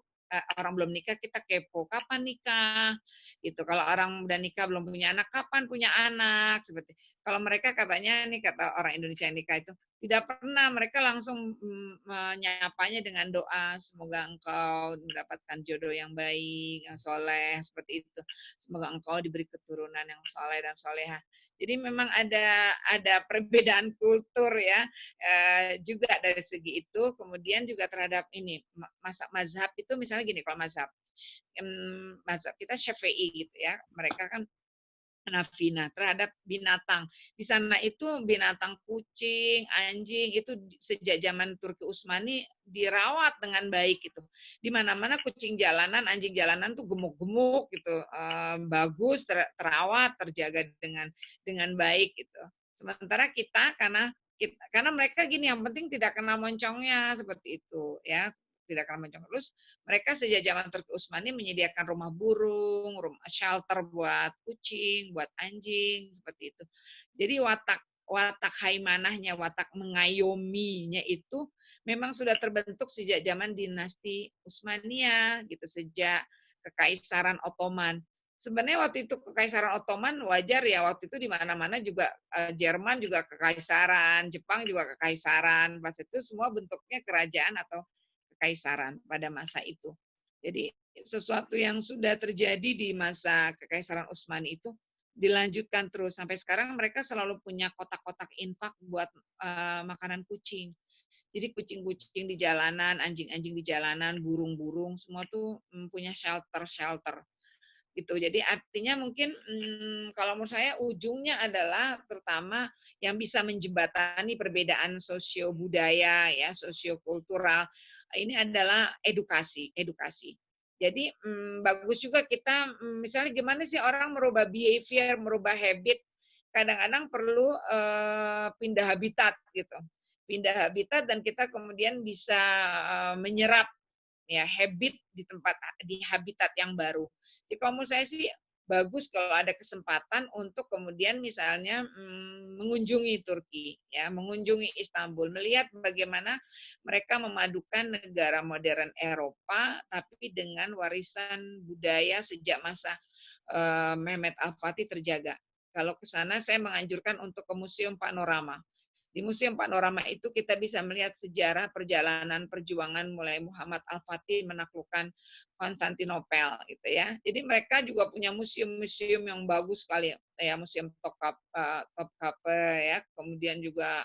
orang belum nikah kita kepo kapan nikah gitu. Kalau orang udah nikah belum punya anak kapan punya anak seperti. Kalau mereka katanya nih kata orang Indonesia yang nikah itu tidak pernah, mereka langsung menyapanya dengan doa semoga engkau mendapatkan jodoh yang baik, yang soleh seperti itu. Semoga engkau diberi keturunan yang soleh dan soleha. Jadi memang ada perbedaan kultur ya juga dari segi itu. Kemudian juga terhadap ini mazhab itu misalnya gini, kalau mazhab kita Syafi'i gitu ya, mereka kan Hanafi terhadap binatang. Di sana itu binatang kucing, anjing itu sejak zaman Turki Utsmani dirawat dengan baik gitu. Di mana-mana kucing jalanan, anjing jalanan tuh gemuk-gemuk gitu, bagus, terawat, terjaga dengan baik gitu. Sementara kita karena mereka gini, yang penting tidak kena moncongnya seperti itu ya, tidak kena moncong. Terus mereka sejak zaman Turki Utsmani menyediakan rumah burung, rumah shelter buat kucing, buat anjing, seperti itu. Jadi watak haimanahnya, watak mengayominya itu memang sudah terbentuk sejak zaman dinasti Utsmaniyah gitu, sejak Kekaisaran Ottoman. Sebenarnya waktu itu Kekaisaran Ottoman wajar ya, waktu itu di mana-mana juga Jerman juga kekaisaran, Jepang juga kekaisaran, pas itu semua bentuknya kerajaan atau kekaisaran pada masa itu. Jadi sesuatu yang sudah terjadi di masa Kekaisaran Utsmani itu dilanjutkan terus sampai sekarang. Mereka selalu punya kotak-kotak infak buat makanan kucing. Jadi kucing-kucing di jalanan, anjing-anjing di jalanan, burung-burung semua tuh punya shelter gitu. Jadi artinya mungkin kalau menurut saya ujungnya adalah terutama yang bisa menjembatani perbedaan sosio budaya ya, sosio-kultural ini adalah edukasi. Jadi bagus juga kita misalnya gimana sih orang merubah behavior, merubah habit, kadang-kadang perlu pindah habitat gitu. Pindah habitat dan kita kemudian bisa menyerap ya habit di habitat yang baru. Jadi kalau menurut saya sih bagus kalau ada kesempatan untuk kemudian misalnya mengunjungi Turki, ya, mengunjungi Istanbul, melihat bagaimana mereka memadukan negara modern Eropa tapi dengan warisan budaya sejak masa Mehmet Al-Fatih terjaga. Kalau ke sana saya menganjurkan untuk ke Museum Panorama. Di Museum Panorama itu kita bisa melihat sejarah perjalanan perjuangan mulai Muhammad Al-Fatih menaklukkan Konstantinopel gitu ya. Jadi mereka juga punya museum-museum yang bagus sekali ya, Museum Topkapi ya, kemudian juga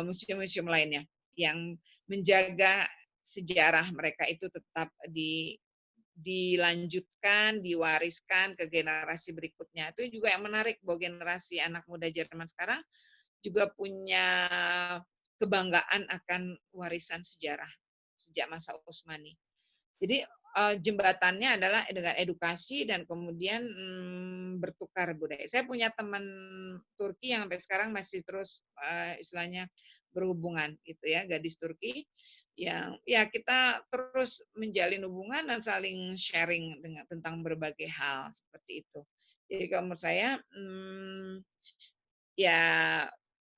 museum-museum lainnya. yang menjaga sejarah mereka itu tetap dilanjutkan, diwariskan ke generasi berikutnya. Itu juga yang menarik bahwa generasi anak muda Jerman sekarang juga punya kebanggaan akan warisan sejarah sejak masa Utsmani. Jadi jembatannya adalah dengan edukasi dan kemudian bertukar budaya. Saya punya teman Turki yang sampai sekarang masih terus istilahnya berhubungan gitu ya, gadis Turki yang ya kita terus menjalin hubungan dan saling sharing tentang berbagai hal seperti itu. Jadi kalau menurut saya ya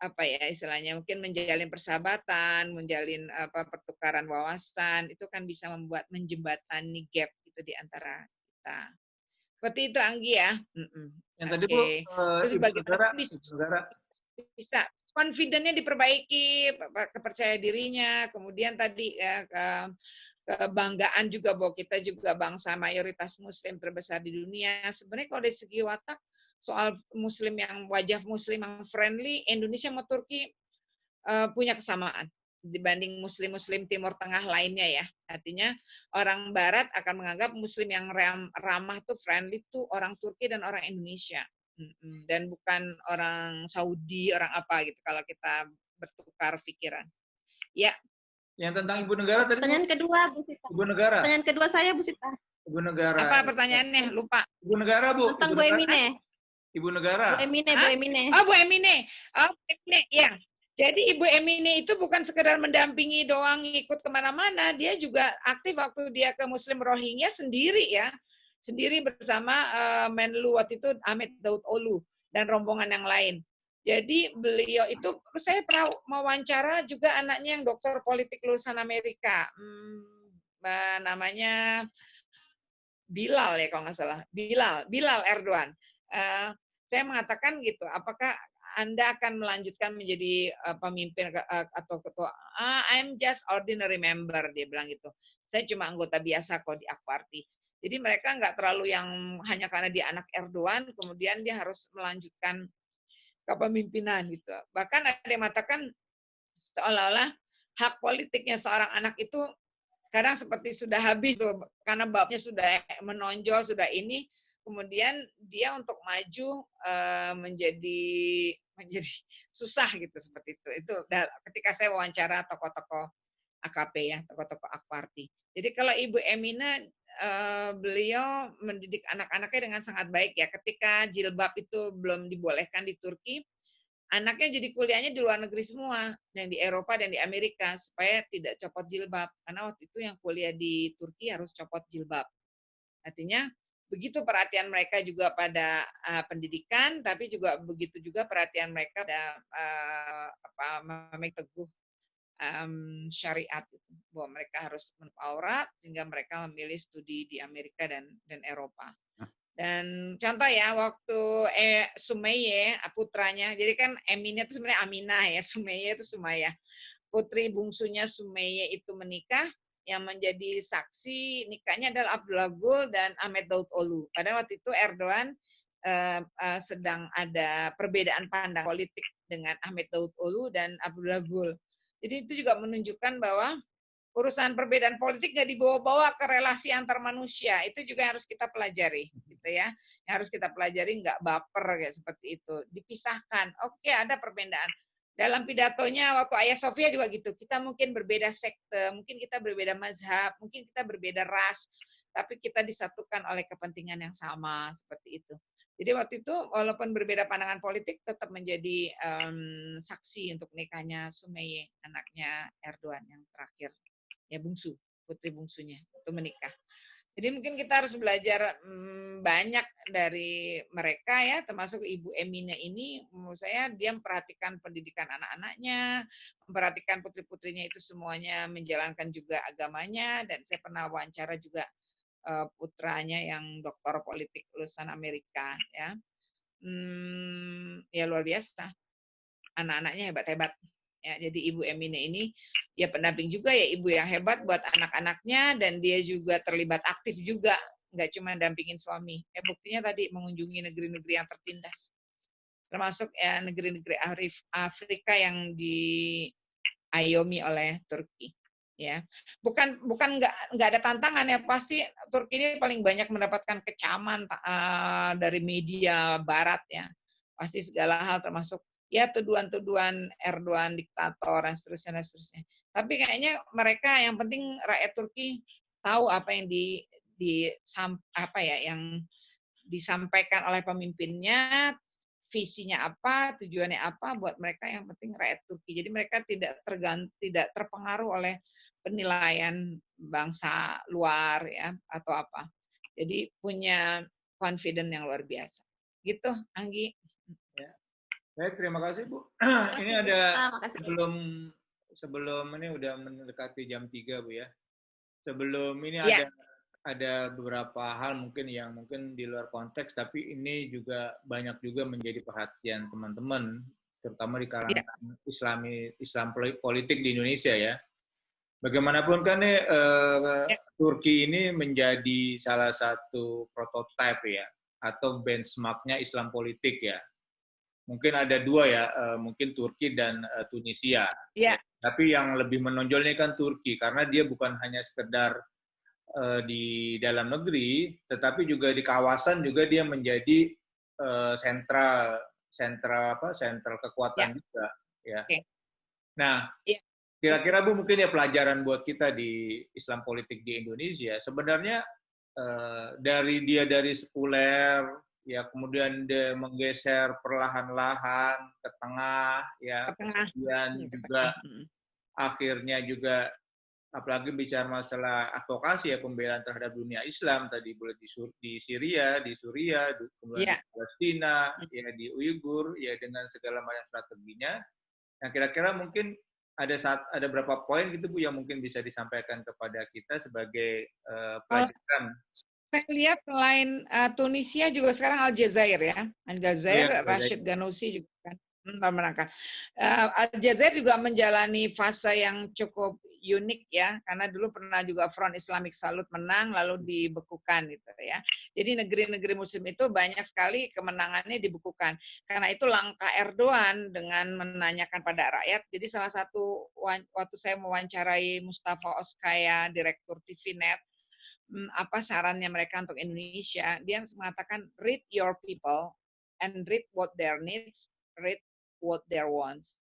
apa ya istilahnya mungkin menjalin persahabatan, menjalin pertukaran wawasan itu kan bisa membuat menjembatani gap gitu di antara kita. Seperti itu Anggi ya. Yang tadi Bu, terus Ibu Negara, bisa confident-nya diperbaiki, kepercayaan dirinya, kemudian tadi kebanggaan juga bahwa kita juga bangsa mayoritas Muslim terbesar di dunia. Sebenarnya kalau dari segi watak soal Muslim yang wajah Muslim yang friendly, Indonesia sama Turki punya kesamaan dibanding Muslim-Muslim Timur Tengah lainnya ya. Artinya orang Barat akan menganggap Muslim yang ramah tuh friendly tuh orang Turki dan orang Indonesia. Dan bukan orang Saudi, orang apa gitu kalau kita bertukar pikiran. Ya. Yang tentang Ibu Negara tadi. Pertanyaan kedua Bu Sita. Ibu Negara. Pertanyaan kedua saya Bu Sita. Ibu Negara. Apa pertanyaannya? Lupa. Ibu Negara Bu. Tentang Bu Emine. Ibu Negara. Bu Emine, Bu Emine. Oh, Bu Emine. Oh, Bu Emine, ya. Jadi Ibu Emine itu bukan sekedar mendampingi doang, ikut kemana-mana. Dia juga aktif waktu dia ke Muslim Rohingya sendiri ya. Sendiri bersama Menlu waktu itu Ahmed Daud Olu dan rombongan yang lain. Jadi beliau itu, saya pernah mewawancara juga anaknya yang dokter politik lulusan Amerika. Namanya Bilal ya kalau nggak salah. Bilal Erdogan. Saya mengatakan gitu, apakah Anda akan melanjutkan menjadi pemimpin atau ketua? I'm just ordinary member, dia bilang gitu. Saya cuma anggota biasa kok di AK Party. Jadi mereka nggak terlalu yang hanya karena dia anak Erdogan, kemudian dia harus melanjutkan kepemimpinan gitu. Bahkan ada yang mengatakan seolah-olah hak politiknya seorang anak itu kadang seperti sudah habis tuh, karena bapaknya sudah menonjol, sudah ini, kemudian dia untuk maju menjadi susah gitu seperti itu. Itu ketika saya wawancara tokoh-tokoh AKP ya, tokoh-tokoh AK Party. Jadi kalau Ibu Emina beliau mendidik anak-anaknya dengan sangat baik ya. Ketika jilbab itu belum dibolehkan di Turki, anaknya jadi kuliahnya di luar negeri semua, yang di Eropa dan di Amerika, supaya tidak copot jilbab. Karena waktu itu yang kuliah di Turki harus copot jilbab. Artinya begitu perhatian mereka juga pada pendidikan, tapi juga begitu juga perhatian mereka pada memegang teguh syariat itu, bahwa mereka harus menutup aurat sehingga mereka memilih studi di Amerika dan Eropa. Dan contoh ya waktu Sumeye putranya, jadi kan Emine itu sebenarnya Aminah ya, Sumeye itu Sumaya. Putri bungsunya Sumeye itu menikah, yang menjadi saksi nikahnya adalah Abdullah Gül dan Ahmed Daud Olu. Pada waktu itu Erdogan sedang ada perbedaan pandang politik dengan Ahmed Daud Olu dan Abdullah Gül. Jadi itu juga menunjukkan bahwa urusan perbedaan politik nggak dibawa-bawa ke relasi antar manusia. Itu juga harus kita pelajari, gitu ya. Yang harus kita pelajari nggak baper kayak seperti itu. Dipisahkan. Oke, ada perbedaan. Dalam pidatonya waktu Ayah Sofia juga gitu. Kita mungkin berbeda sekte, mungkin kita berbeda mazhab, mungkin kita berbeda ras, tapi kita disatukan oleh kepentingan yang sama seperti itu. Jadi waktu itu walaupun berbeda pandangan politik tetap menjadi saksi untuk nikahnya Sumeye, anaknya Erdogan yang terakhir, ya bungsu, putri bungsunya itu menikah. Jadi mungkin kita harus belajar banyak dari mereka ya, termasuk Ibu Emine ini. Menurut saya dia memperhatikan pendidikan anak-anaknya, memperhatikan putri-putrinya itu semuanya menjalankan juga agamanya. Dan saya pernah wawancara juga putranya yang doktor politik lulusan Amerika ya. Ya luar biasa, anak-anaknya hebat-hebat ya. Jadi Ibu Emine ini ya pendamping juga ya, ibu yang hebat buat anak-anaknya, dan dia juga terlibat aktif juga, nggak cuma dampingin suami ya. Buktinya tadi mengunjungi negeri-negeri yang tertindas, termasuk ya negeri-negeri Afrika yang diayomi oleh Turki. Ya, bukan nggak ada tantangan ya, pasti Turki ini paling banyak mendapatkan kecaman dari media Barat ya, pasti segala hal termasuk ya tuduhan-tuduhan Erdogan diktator dan seterusnya dan seterusnya. Tapi kayaknya mereka yang penting rakyat Turki tahu apa yang yang disampaikan oleh pemimpinnya, visinya apa, tujuannya apa buat mereka, yang penting rakyat Turki. Jadi mereka tidak terpengaruh oleh penilaian bangsa luar ya atau apa. Jadi punya confidence yang luar biasa. Gitu, Anggi. Ya. Baik, terima kasih Bu. Ini ada sebelum ini udah mendekati jam 3 Bu ya. Sebelum ini ada beberapa hal mungkin yang mungkin di luar konteks, tapi ini juga banyak juga menjadi perhatian teman-teman, terutama di kalangan Islam politik di Indonesia ya. Bagaimanapun kan nih, Turki ini menjadi salah satu prototipe ya, atau benchmarknya Islam politik ya. Mungkin ada dua ya, mungkin Turki dan Tunisia. Yeah. Tapi yang lebih menonjol ini kan Turki, karena dia bukan hanya sekedar di dalam negeri, tetapi juga di kawasan juga dia menjadi sentral kekuatan juga. Ya. Okay. Nah, kira-kira Bu mungkin ya pelajaran buat kita di Islam politik di Indonesia, sebenarnya dari sekuler ya, kemudian dia menggeser perlahan-lahan ke tengah ya, kemudian juga akhirnya juga apalagi bicara masalah advokasi ya, pembelaan terhadap dunia Islam tadi, boleh di Syria, di Suriah, kemudian di Palestina, ya di Uighur, ya dengan segala macam strateginya. Nah, kira-kira mungkin ada berapa poin gitu Bu yang mungkin bisa disampaikan kepada kita sebagai pelajaran. Saya lihat selain Tunisia juga sekarang Aljazair ya. Aljazair, Rashid Ghannouchi juga kan memenangkan. Aljazair juga menjalani fase yang cukup unik ya, karena dulu pernah juga Front Islamic Salut menang lalu dibekukan gitu ya. Jadi negeri-negeri muslim itu banyak sekali kemenangannya dibekukan. Karena itu langkah Erdogan dengan menanyakan pada rakyat. Jadi salah satu waktu saya mewawancarai Mustafa Oskaya, direktur TVNet, apa sarannya mereka untuk Indonesia, dia mengatakan read your people and read what their needs, read what their wants.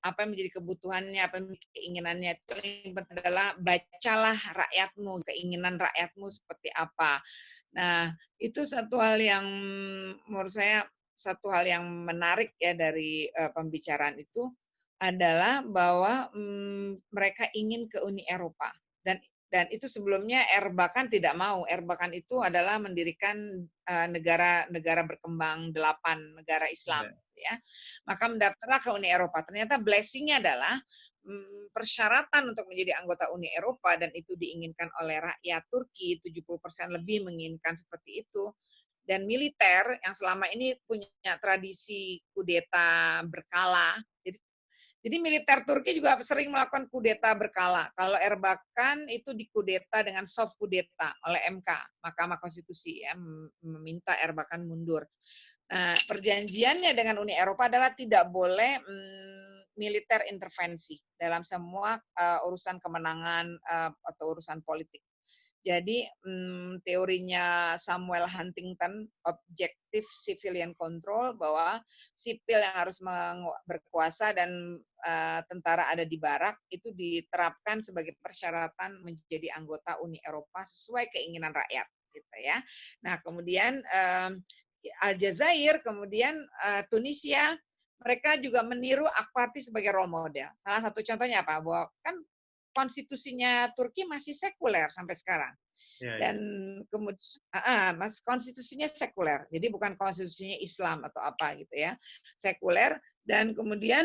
Apa yang menjadi kebutuhannya, apa yang menjadi keinginannya, itu yang penting adalah bacalah rakyatmu, keinginan rakyatmu seperti apa. Nah, itu satu hal yang menurut saya satu hal yang menarik ya dari pembicaraan itu adalah bahwa mereka ingin ke Uni Eropa, dan itu sebelumnya Erbakan tidak mau. Erbakan itu adalah mendirikan negara berkembang 8 negara Islam ya. Maka mendaftarlah ke Uni Eropa. Ternyata blessing-nya adalah persyaratan untuk menjadi anggota Uni Eropa, dan itu diinginkan oleh rakyat Turki, 70% lebih menginginkan seperti itu. Dan militer yang selama ini punya tradisi kudeta berkala. Jadi militer Turki juga sering melakukan kudeta berkala. Kalau Erbakan itu dikudeta dengan soft kudeta oleh MK, Mahkamah Konstitusi, ya, meminta Erbakan mundur. Nah, perjanjiannya dengan Uni Eropa adalah tidak boleh militer intervensi dalam semua urusan kemenangan atau urusan politik. Jadi teorinya Samuel Huntington, objective civilian control, bahwa sipil yang harus berkuasa dan tentara ada di barak, itu diterapkan sebagai persyaratan menjadi anggota Uni Eropa sesuai keinginan rakyat, gitu ya. Nah, kemudian Aljazair, kemudian Tunisia, mereka juga meniru Akparti sebagai role model. Salah satu contohnya apa? Bahwa kan konstitusinya Turki masih sekuler sampai sekarang. Dan kemudian konstitusinya sekuler. Jadi bukan konstitusinya Islam atau apa gitu ya. Sekuler, dan kemudian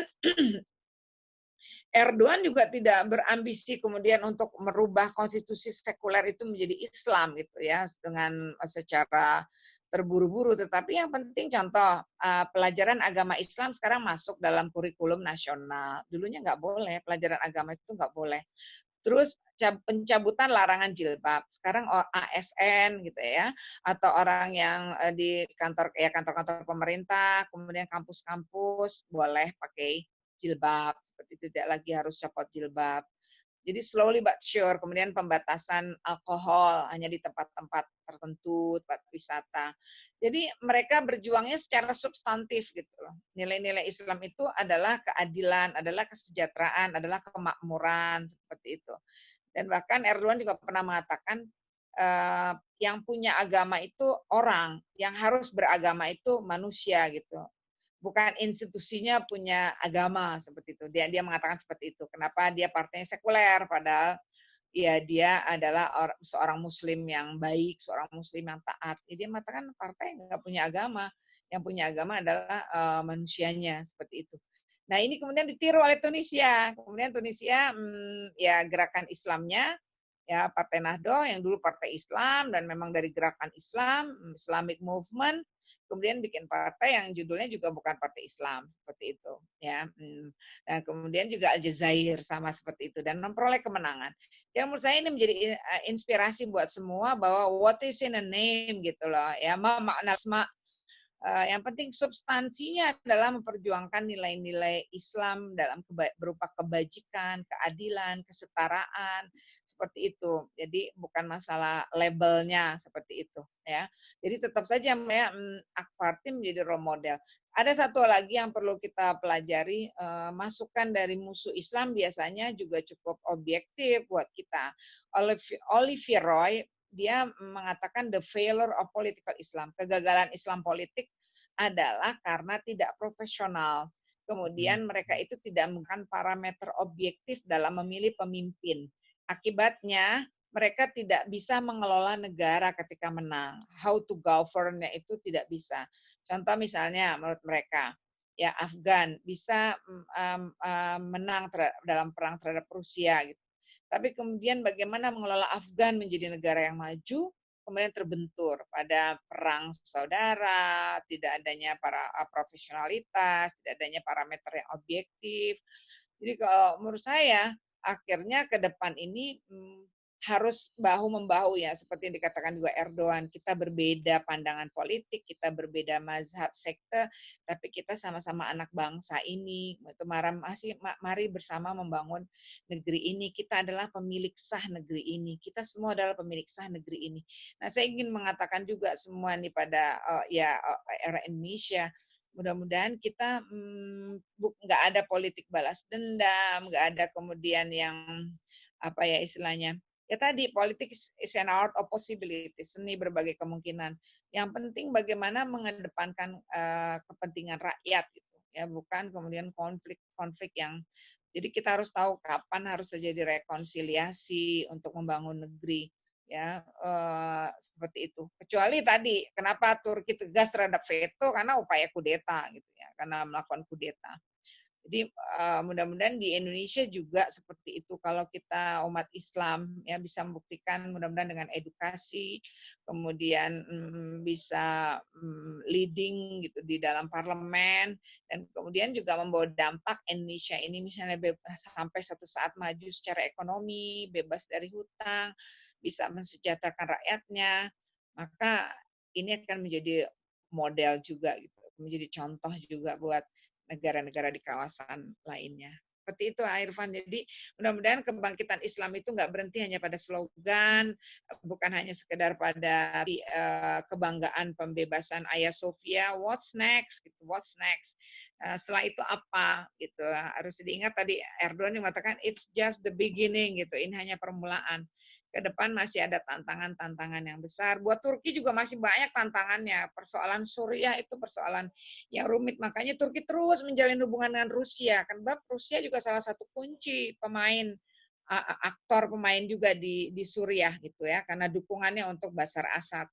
Erdogan juga tidak berambisi kemudian untuk merubah konstitusi sekuler itu menjadi Islam gitu ya, dengan secara terburu-buru. Tetapi yang penting contoh, pelajaran agama Islam sekarang masuk dalam kurikulum nasional. Dulunya nggak boleh, pelajaran agama itu nggak boleh. Terus pencabutan larangan jilbab. Sekarang ASN gitu ya, atau orang yang di kantor-kantor pemerintah, kemudian kampus-kampus boleh pakai jilbab, seperti itu, tidak lagi harus copot jilbab. Jadi slowly but sure, kemudian pembatasan alkohol hanya di tempat-tempat tertentu, tempat wisata. Jadi mereka berjuangnya secara substantif gitu loh. Nilai-nilai Islam itu adalah keadilan, adalah kesejahteraan, adalah kemakmuran, seperti itu. Dan bahkan Erdogan juga pernah mengatakan yang punya agama itu orang, yang harus beragama itu manusia gitu. Bukan institusinya punya agama seperti itu. Dia mengatakan seperti itu. Kenapa dia partainya sekuler padahal ya dia adalah seorang muslim yang baik, seorang muslim yang taat. Dia mengatakan partai nggak punya agama. Yang punya agama adalah manusianya seperti itu. Nah, ini kemudian ditiru oleh Tunisia. Kemudian Tunisia ya gerakan Islamnya ya Partai Nahdlatul yang dulu partai Islam dan memang dari gerakan Islam, Islamic Movement, kemudian bikin partai yang judulnya juga bukan partai Islam seperti itu ya. Dan kemudian juga Aljazair sama seperti itu dan memperoleh kemenangan. Jadi menurut saya ini menjadi inspirasi buat semua bahwa what is in a name gitu loh ya, makna asma. Yang penting substansinya adalah memperjuangkan nilai-nilai Islam dalam berupa kebajikan, keadilan, kesetaraan, seperti itu. Jadi bukan masalah labelnya seperti itu, ya. Jadi tetap saja ya, Akparti menjadi role model. Ada satu lagi yang perlu kita pelajari, masukan dari musuh Islam biasanya juga cukup objektif buat kita. Olivier Roy dia mengatakan the failure of political Islam. Kegagalan Islam politik adalah karena tidak profesional. Kemudian mereka itu tidak menggunakan parameter objektif dalam memilih pemimpin. Akibatnya mereka tidak bisa mengelola negara ketika menang. How to govern-nya itu tidak bisa. Contoh misalnya menurut mereka, ya Afgan bisa menang dalam perang terhadap Rusia gitu. Tapi kemudian bagaimana mengelola Afgan menjadi negara yang maju, kemudian terbentur pada perang saudara, tidak adanya para profesionalitas, tidak adanya parameter yang objektif. Jadi kalau menurut saya, akhirnya ke depan ini harus bahu-membahu ya, seperti yang dikatakan juga Erdogan, kita berbeda pandangan politik, kita berbeda mazhab sekte, tapi kita sama-sama anak bangsa ini, mari bersama membangun negeri ini, kita adalah pemilik sah negeri ini, kita semua adalah pemilik sah negeri ini. Nah, saya ingin mengatakan juga semua nih pada era Indonesia, mudah-mudahan kita nggak ada politik balas dendam, nggak ada kemudian yang apa ya istilahnya, ya tadi politik is an art of possibility, seni berbagai kemungkinan. Yang penting bagaimana mengedepankan kepentingan rakyat gitu ya, bukan kemudian konflik yang, jadi kita harus tahu kapan harus terjadi rekonsiliasi untuk membangun negeri ya, seperti itu. Kecuali tadi kenapa Turki tegas terhadap veto, karena upaya kudeta gitu ya, karena melakukan kudeta. Jadi mudah-mudahan di Indonesia juga seperti itu. Kalau kita umat Islam ya bisa membuktikan, mudah-mudahan dengan edukasi, kemudian bisa leading gitu di dalam parlemen, dan kemudian juga membawa dampak Indonesia ini misalnya sampai suatu saat maju secara ekonomi, bebas dari hutang, bisa mensejahterakan rakyatnya, maka ini akan menjadi model juga gitu, menjadi contoh juga buat negara-negara di kawasan lainnya. Seperti itu, Irfan. Jadi mudah-mudahan kebangkitan Islam itu nggak berhenti hanya pada slogan, bukan hanya sekedar pada kebanggaan pembebasan Hagia Sophia. What's next? Gitu. What's next? Setelah itu apa? Gitu. Harus diingat tadi Erdogan yang mengatakan it's just the beginning. Gitu. Ini hanya permulaan. Ke depan masih ada tantangan-tantangan yang besar. Buat Turki juga masih banyak tantangannya. Persoalan Suriah itu persoalan yang rumit. Makanya Turki terus menjalin hubungan dengan Rusia. Karena Rusia juga salah satu kunci pemain, aktor pemain juga di Suriah gitu ya. Karena dukungannya untuk Bashar Assad.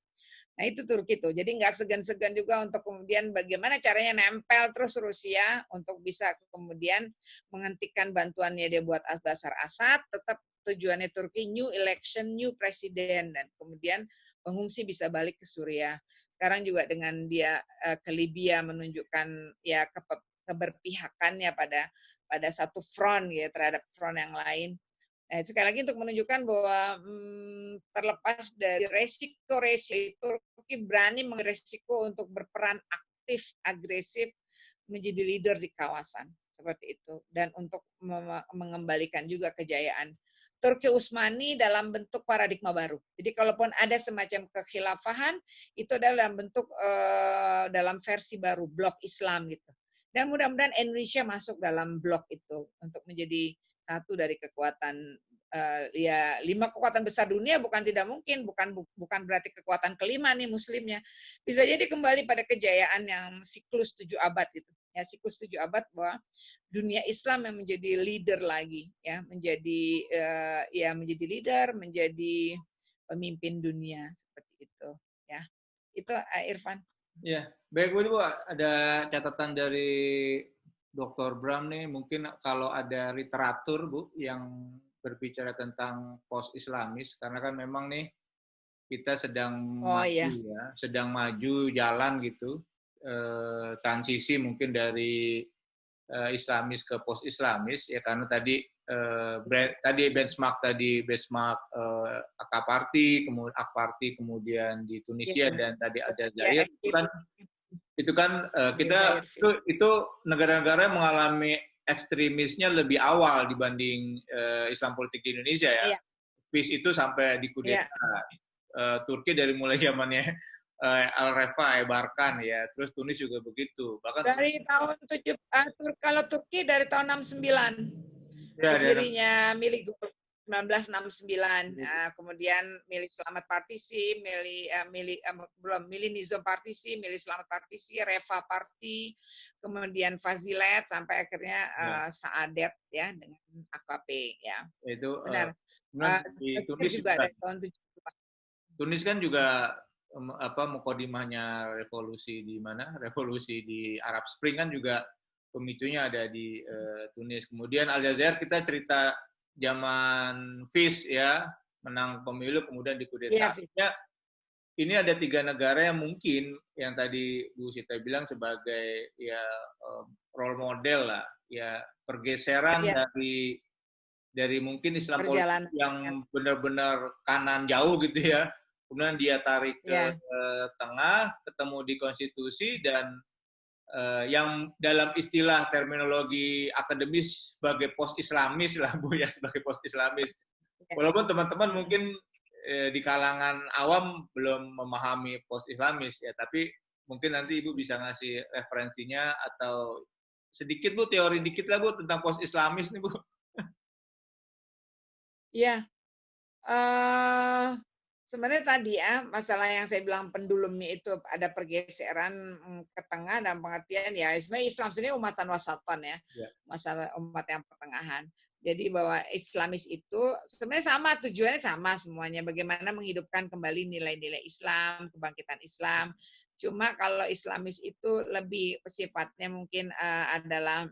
Nah itu Turki tuh. Jadi nggak segan-segan juga untuk kemudian bagaimana caranya nempel terus Rusia untuk bisa kemudian menghentikan bantuannya dia buat Bashar Assad, tetap tujuannya Turki new election, new presiden, dan kemudian pengungsi bisa balik ke Suriah. Sekarang juga dengan dia ke Libya menunjukkan ya keberpihakannya pada satu front ya terhadap front yang lain. Nah, sekali lagi untuk menunjukkan bahwa terlepas dari resiko Turki berani mengeresiko untuk berperan aktif, agresif, menjadi leader di kawasan. seperti itu, dan untuk mengembalikan juga kejayaan Turki Utsmani dalam bentuk paradigma baru. Jadi kalaupun ada semacam kekhilafahan, itu adalah dalam bentuk dalam versi baru, blok Islam gitu. Dan mudah-mudahan Indonesia masuk dalam blok itu untuk menjadi satu dari kekuatan ya 5 kekuatan besar dunia, bukan tidak mungkin, bukan berarti kekuatan kelima nih Muslimnya. Bisa jadi kembali pada kejayaan yang siklus 7 abad gitu. Ya, siklus 7 abad bahwa dunia Islam yang menjadi leader lagi, ya, menjadi leader, menjadi pemimpin dunia seperti itu, ya. Itu Irfan. Ya, baik Bu, ada catatan dari Dr. Bram nih, mungkin kalau ada literatur Bu yang berbicara tentang post-Islamis, karena kan memang nih kita sedang sedang maju jalan gitu, transisi mungkin dari Islamis ke post-Islamis, ya karena tadi benchmark Ak-Party, kemudian Ak-Party kemudian di Tunisia dan tadi Aljazair itu kan kita itu negara-negara yang mengalami ekstremisnya lebih awal dibanding Islam politik di Indonesia ya. PIS itu sampai dikudeta. Turki dari mulai zamannya Al-Refa, Barkan ya, terus Tunis juga begitu. Bahkan dari tahun kalau Turki dari tahun 69. Berdirinya milik 1969. Kemudian milih Selamat Partisi, milih Nizam Partisi, milih Selamat Partisi, Refa Parti, kemudian Fazilet sampai akhirnya Saadet ya dengan AKP ya. Itu benar. Di Tunis juga dari tahun 70. Tunis kan juga mukodimahnya revolusi di mana? Revolusi di Arab Spring kan juga pemicunya ada di Tunis. Kemudian Aljazair kita cerita zaman FIS ya, menang pemilu kemudian dikudeta. Ya, ini ada 3 negara yang mungkin yang tadi Bu Sita bilang sebagai ya role model lah, ya pergeseran dari mungkin Islam politik yang benar-benar kanan jauh gitu ya. Kemudian dia tarik ke tengah, ketemu di konstitusi dan yang dalam istilah terminologi akademis sebagai post-Islamis lah Bu ya, sebagai post-Islamis. Walaupun teman-teman mungkin di kalangan awam belum memahami post-Islamis ya, tapi mungkin nanti Ibu bisa ngasih referensinya atau sedikit Bu, teori dikit lah Bu tentang post-Islamis nih Bu. Iya. Sebenarnya tadi ya, masalah yang saya bilang pendulumnya itu ada pergeseran ke tengah dan pengertian ya, sebenarnya Islam sendiri umatan wasatan ya, masalah umat yang pertengahan. Jadi bahwa Islamis itu sebenarnya sama, tujuannya sama semuanya, bagaimana menghidupkan kembali nilai-nilai Islam, kebangkitan Islam. Cuma kalau Islamis itu lebih sifatnya mungkin adalah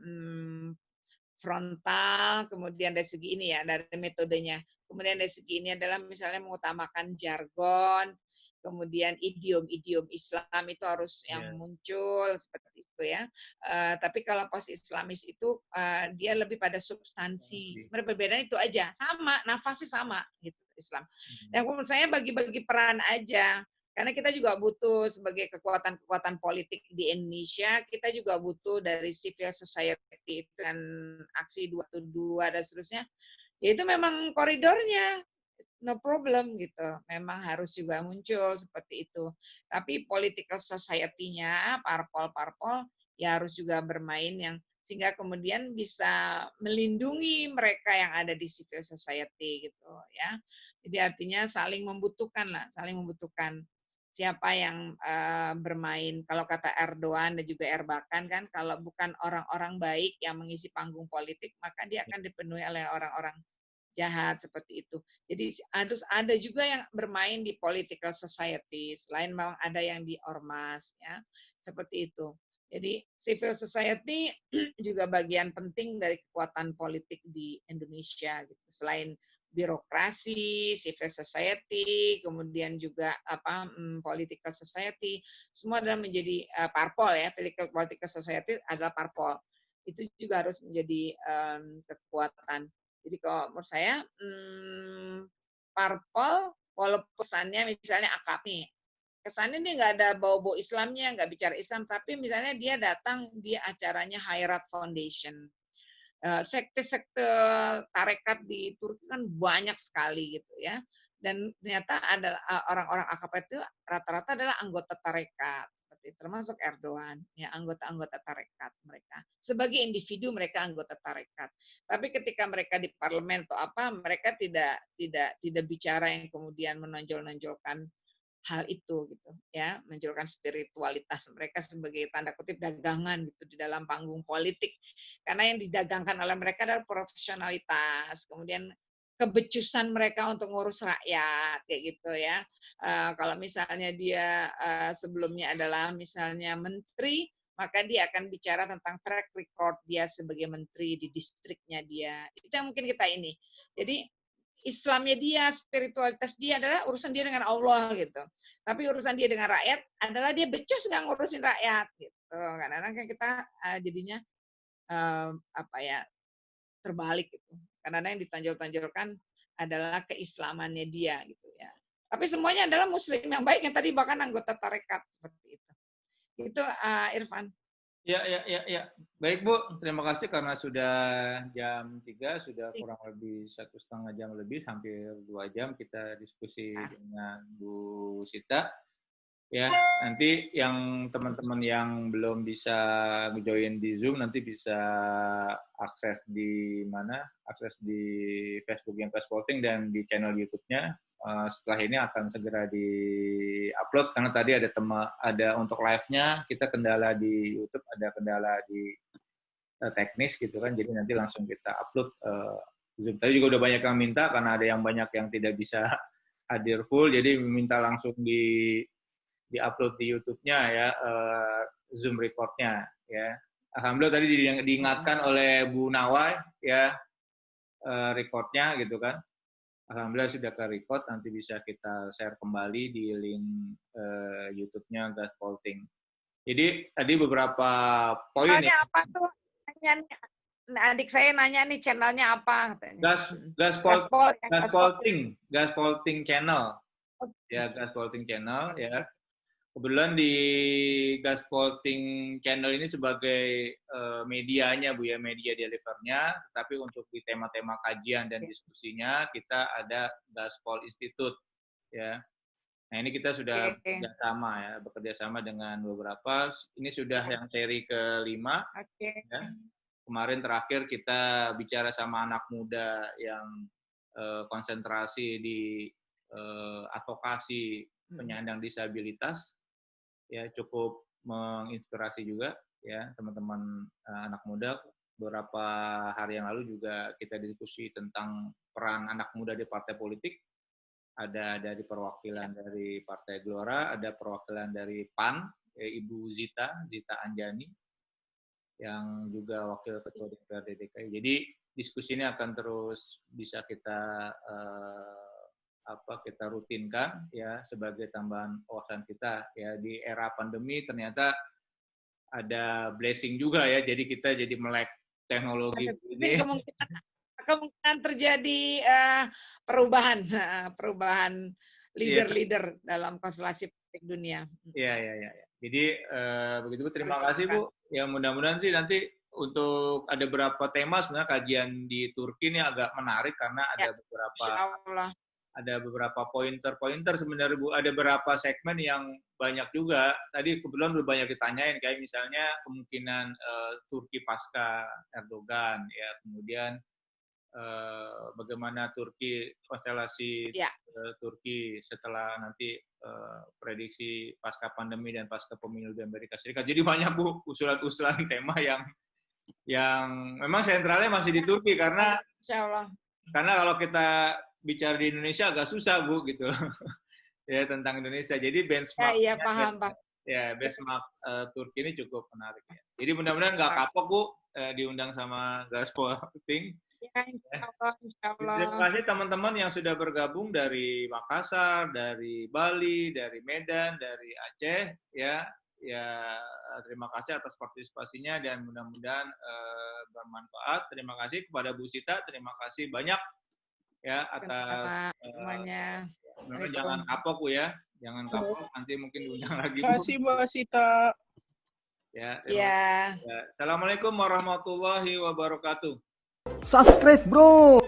frontal, kemudian dari segi ini ya, dari metodenya. Kemudian dari segi ini adalah misalnya mengutamakan jargon, kemudian idiom-idiom Islam itu harus yang muncul seperti itu ya. Tapi kalau post-Islamis itu dia lebih pada substansi. Sebenarnya perbedaan itu aja, sama, nafasnya sama gitu Islam. Dan menurut saya bagi-bagi peran aja. Karena kita juga butuh sebagai kekuatan-kekuatan politik di Indonesia, kita juga butuh dari civil society dan aksi 212 dan seterusnya. Ya itu memang koridornya, no problem gitu. Memang harus juga muncul seperti itu. Tapi political society-nya, parpol-parpol, ya harus juga bermain yang sehingga kemudian bisa melindungi mereka yang ada di civil society gitu ya. Jadi artinya saling membutuhkan lah, saling membutuhkan. Siapa yang bermain, kalau kata Erdogan dan juga Erbakan kan, kalau bukan orang-orang baik yang mengisi panggung politik, maka dia akan dipenuhi oleh orang-orang jahat seperti itu. Jadi harus ada juga yang bermain di political society, selain memang ada yang di ormas, ya seperti itu. Jadi civil society juga bagian penting dari kekuatan politik di Indonesia, gitu. Selain birokrasi, civil society, kemudian juga political society, semua adalah menjadi parpol ya, political society adalah parpol. Itu juga harus menjadi kekuatan. Jadi kalau menurut saya parpol, walaupun pesannya misalnya AKP, kesannya dia nggak ada bau-bau Islamnya, nggak bicara Islam, tapi misalnya dia datang, dia acaranya Hayrat Foundation. Sekte-sekte tarekat di Turki kan banyak sekali gitu ya. Dan ternyata ada orang-orang AKP itu rata-rata adalah anggota tarekat, termasuk Erdogan, ya anggota-anggota tarekat mereka. Sebagai individu mereka anggota tarekat. Tapi ketika mereka di parlemen atau apa, mereka tidak bicara yang kemudian menonjol-nonjolkan hal itu gitu ya, menunjukkan spiritualitas mereka sebagai tanda kutip dagangan gitu di dalam panggung politik, karena yang didagangkan oleh mereka adalah profesionalitas, kemudian kebecusan mereka untuk ngurus rakyat kayak gitu ya. Kalau misalnya dia sebelumnya adalah misalnya menteri, maka dia akan bicara tentang track record dia sebagai menteri di distriknya dia. Itu yang mungkin kita ini. Jadi Islamnya dia, spiritualitas dia adalah urusan dia dengan Allah gitu. Tapi urusan dia dengan rakyat adalah dia becus nggak ngurusin rakyat gitu. Kadang-kadang kan kita jadinya terbalik gitu. Kadang-kadang yang ditonjol-tonjolkan adalah keislamannya dia gitu ya. Tapi semuanya adalah muslim yang baik, yang tadi bahkan anggota tarekat seperti itu. Itu Irfan. Ya. Baik Bu, terima kasih karena sudah jam 3, sudah kurang lebih 1,5 jam lebih, hampir 2 jam kita diskusi dengan Bu Sita. Ya, nanti yang teman-teman yang belum bisa join di Zoom nanti bisa akses di mana? Akses di Facebook yang Posting dan di channel YouTube-nya. Setelah ini akan segera di-upload karena tadi ada untuk live-nya kita kendala di YouTube, ada kendala di teknis gitu kan, jadi nanti langsung kita upload Zoom. Tadi juga udah banyak yang minta karena ada yang banyak yang tidak bisa hadir full, jadi minta langsung di-upload di YouTube-nya ya, Zoom record-nya ya. Alhamdulillah tadi diingatkan oleh Bu Nawai ya, record-nya gitu kan. Alhamdulillah sudah ke-record, nanti bisa kita share kembali di link YouTube-nya Gaspolting. Jadi tadi beberapa poin. Channelnya apa tuh? Adik saya nanya nih channelnya apa katanya. Gaspolting channel. Ya, Gaspolting channel ya. Kebetulan di Gaspolting channel ini sebagai medianya Bu ya, media delivernya, tapi untuk di tema-tema kajian dan diskusinya kita ada Gaspol Institute ya. Nah, ini kita sudah bekerja sama dengan beberapa. Ini sudah yang seri ke-5 ya. Kemarin terakhir kita bicara sama anak muda yang konsentrasi di advokasi penyandang disabilitas. Ya, cukup menginspirasi juga ya teman-teman anak muda. Beberapa hari yang lalu juga kita diskusi tentang peran anak muda di partai politik. Ada dari perwakilan dari Partai Gelora, ada perwakilan dari PAN, Ibu Zita Anjani, yang juga wakil ketua DPRD DKI. Jadi diskusi ini akan terus bisa kita kita rutinkan ya sebagai tambahan wawasan kita ya. Di era pandemi ternyata ada blessing juga ya, jadi kita jadi melek teknologi ini. Kemungkinan terjadi perubahan leader-leader dalam konstelasi politik dunia. Iya. Jadi begitu Bu, terima kasih Bu. Ya mudah-mudahan sih nanti untuk ada beberapa tema sebenarnya kajian di Turki ini agak menarik karena ada beberapa pointer sebenarnya Bu, ada beberapa segmen yang banyak juga. Tadi kebetulan udah banyak ditanyain, kayak misalnya kemungkinan Turki pasca Erdogan, ya, kemudian bagaimana konstelasi Turki setelah nanti prediksi pasca pandemi dan pasca pemilu di Amerika Serikat. Jadi banyak Bu usulan-usulan tema yang memang sentralnya masih di Turki karena kalau kita bicara di Indonesia agak susah Bu gitu ya tentang Indonesia. Jadi benchmark benchmark Turki ini cukup menarik ya. Jadi mudah-mudahan nggak kapok Bu diundang sama Gaspolting. Ya, insyaallah. Terima kasih teman-teman yang sudah bergabung dari Makassar, dari Bali, dari Medan, dari Aceh ya. Ya, terima kasih atas partisipasinya dan mudah-mudahan bermanfaat. Terima kasih kepada Bu Sita, terima kasih banyak ya atas semuanya. Jangan kapok Bu ya, Jangan kapok, nanti mungkin diundang lagi. Terima kasih Mbak Sita. Ya. Ya. Assalamualaikum warahmatullahi wabarakatuh. Subscribe bro.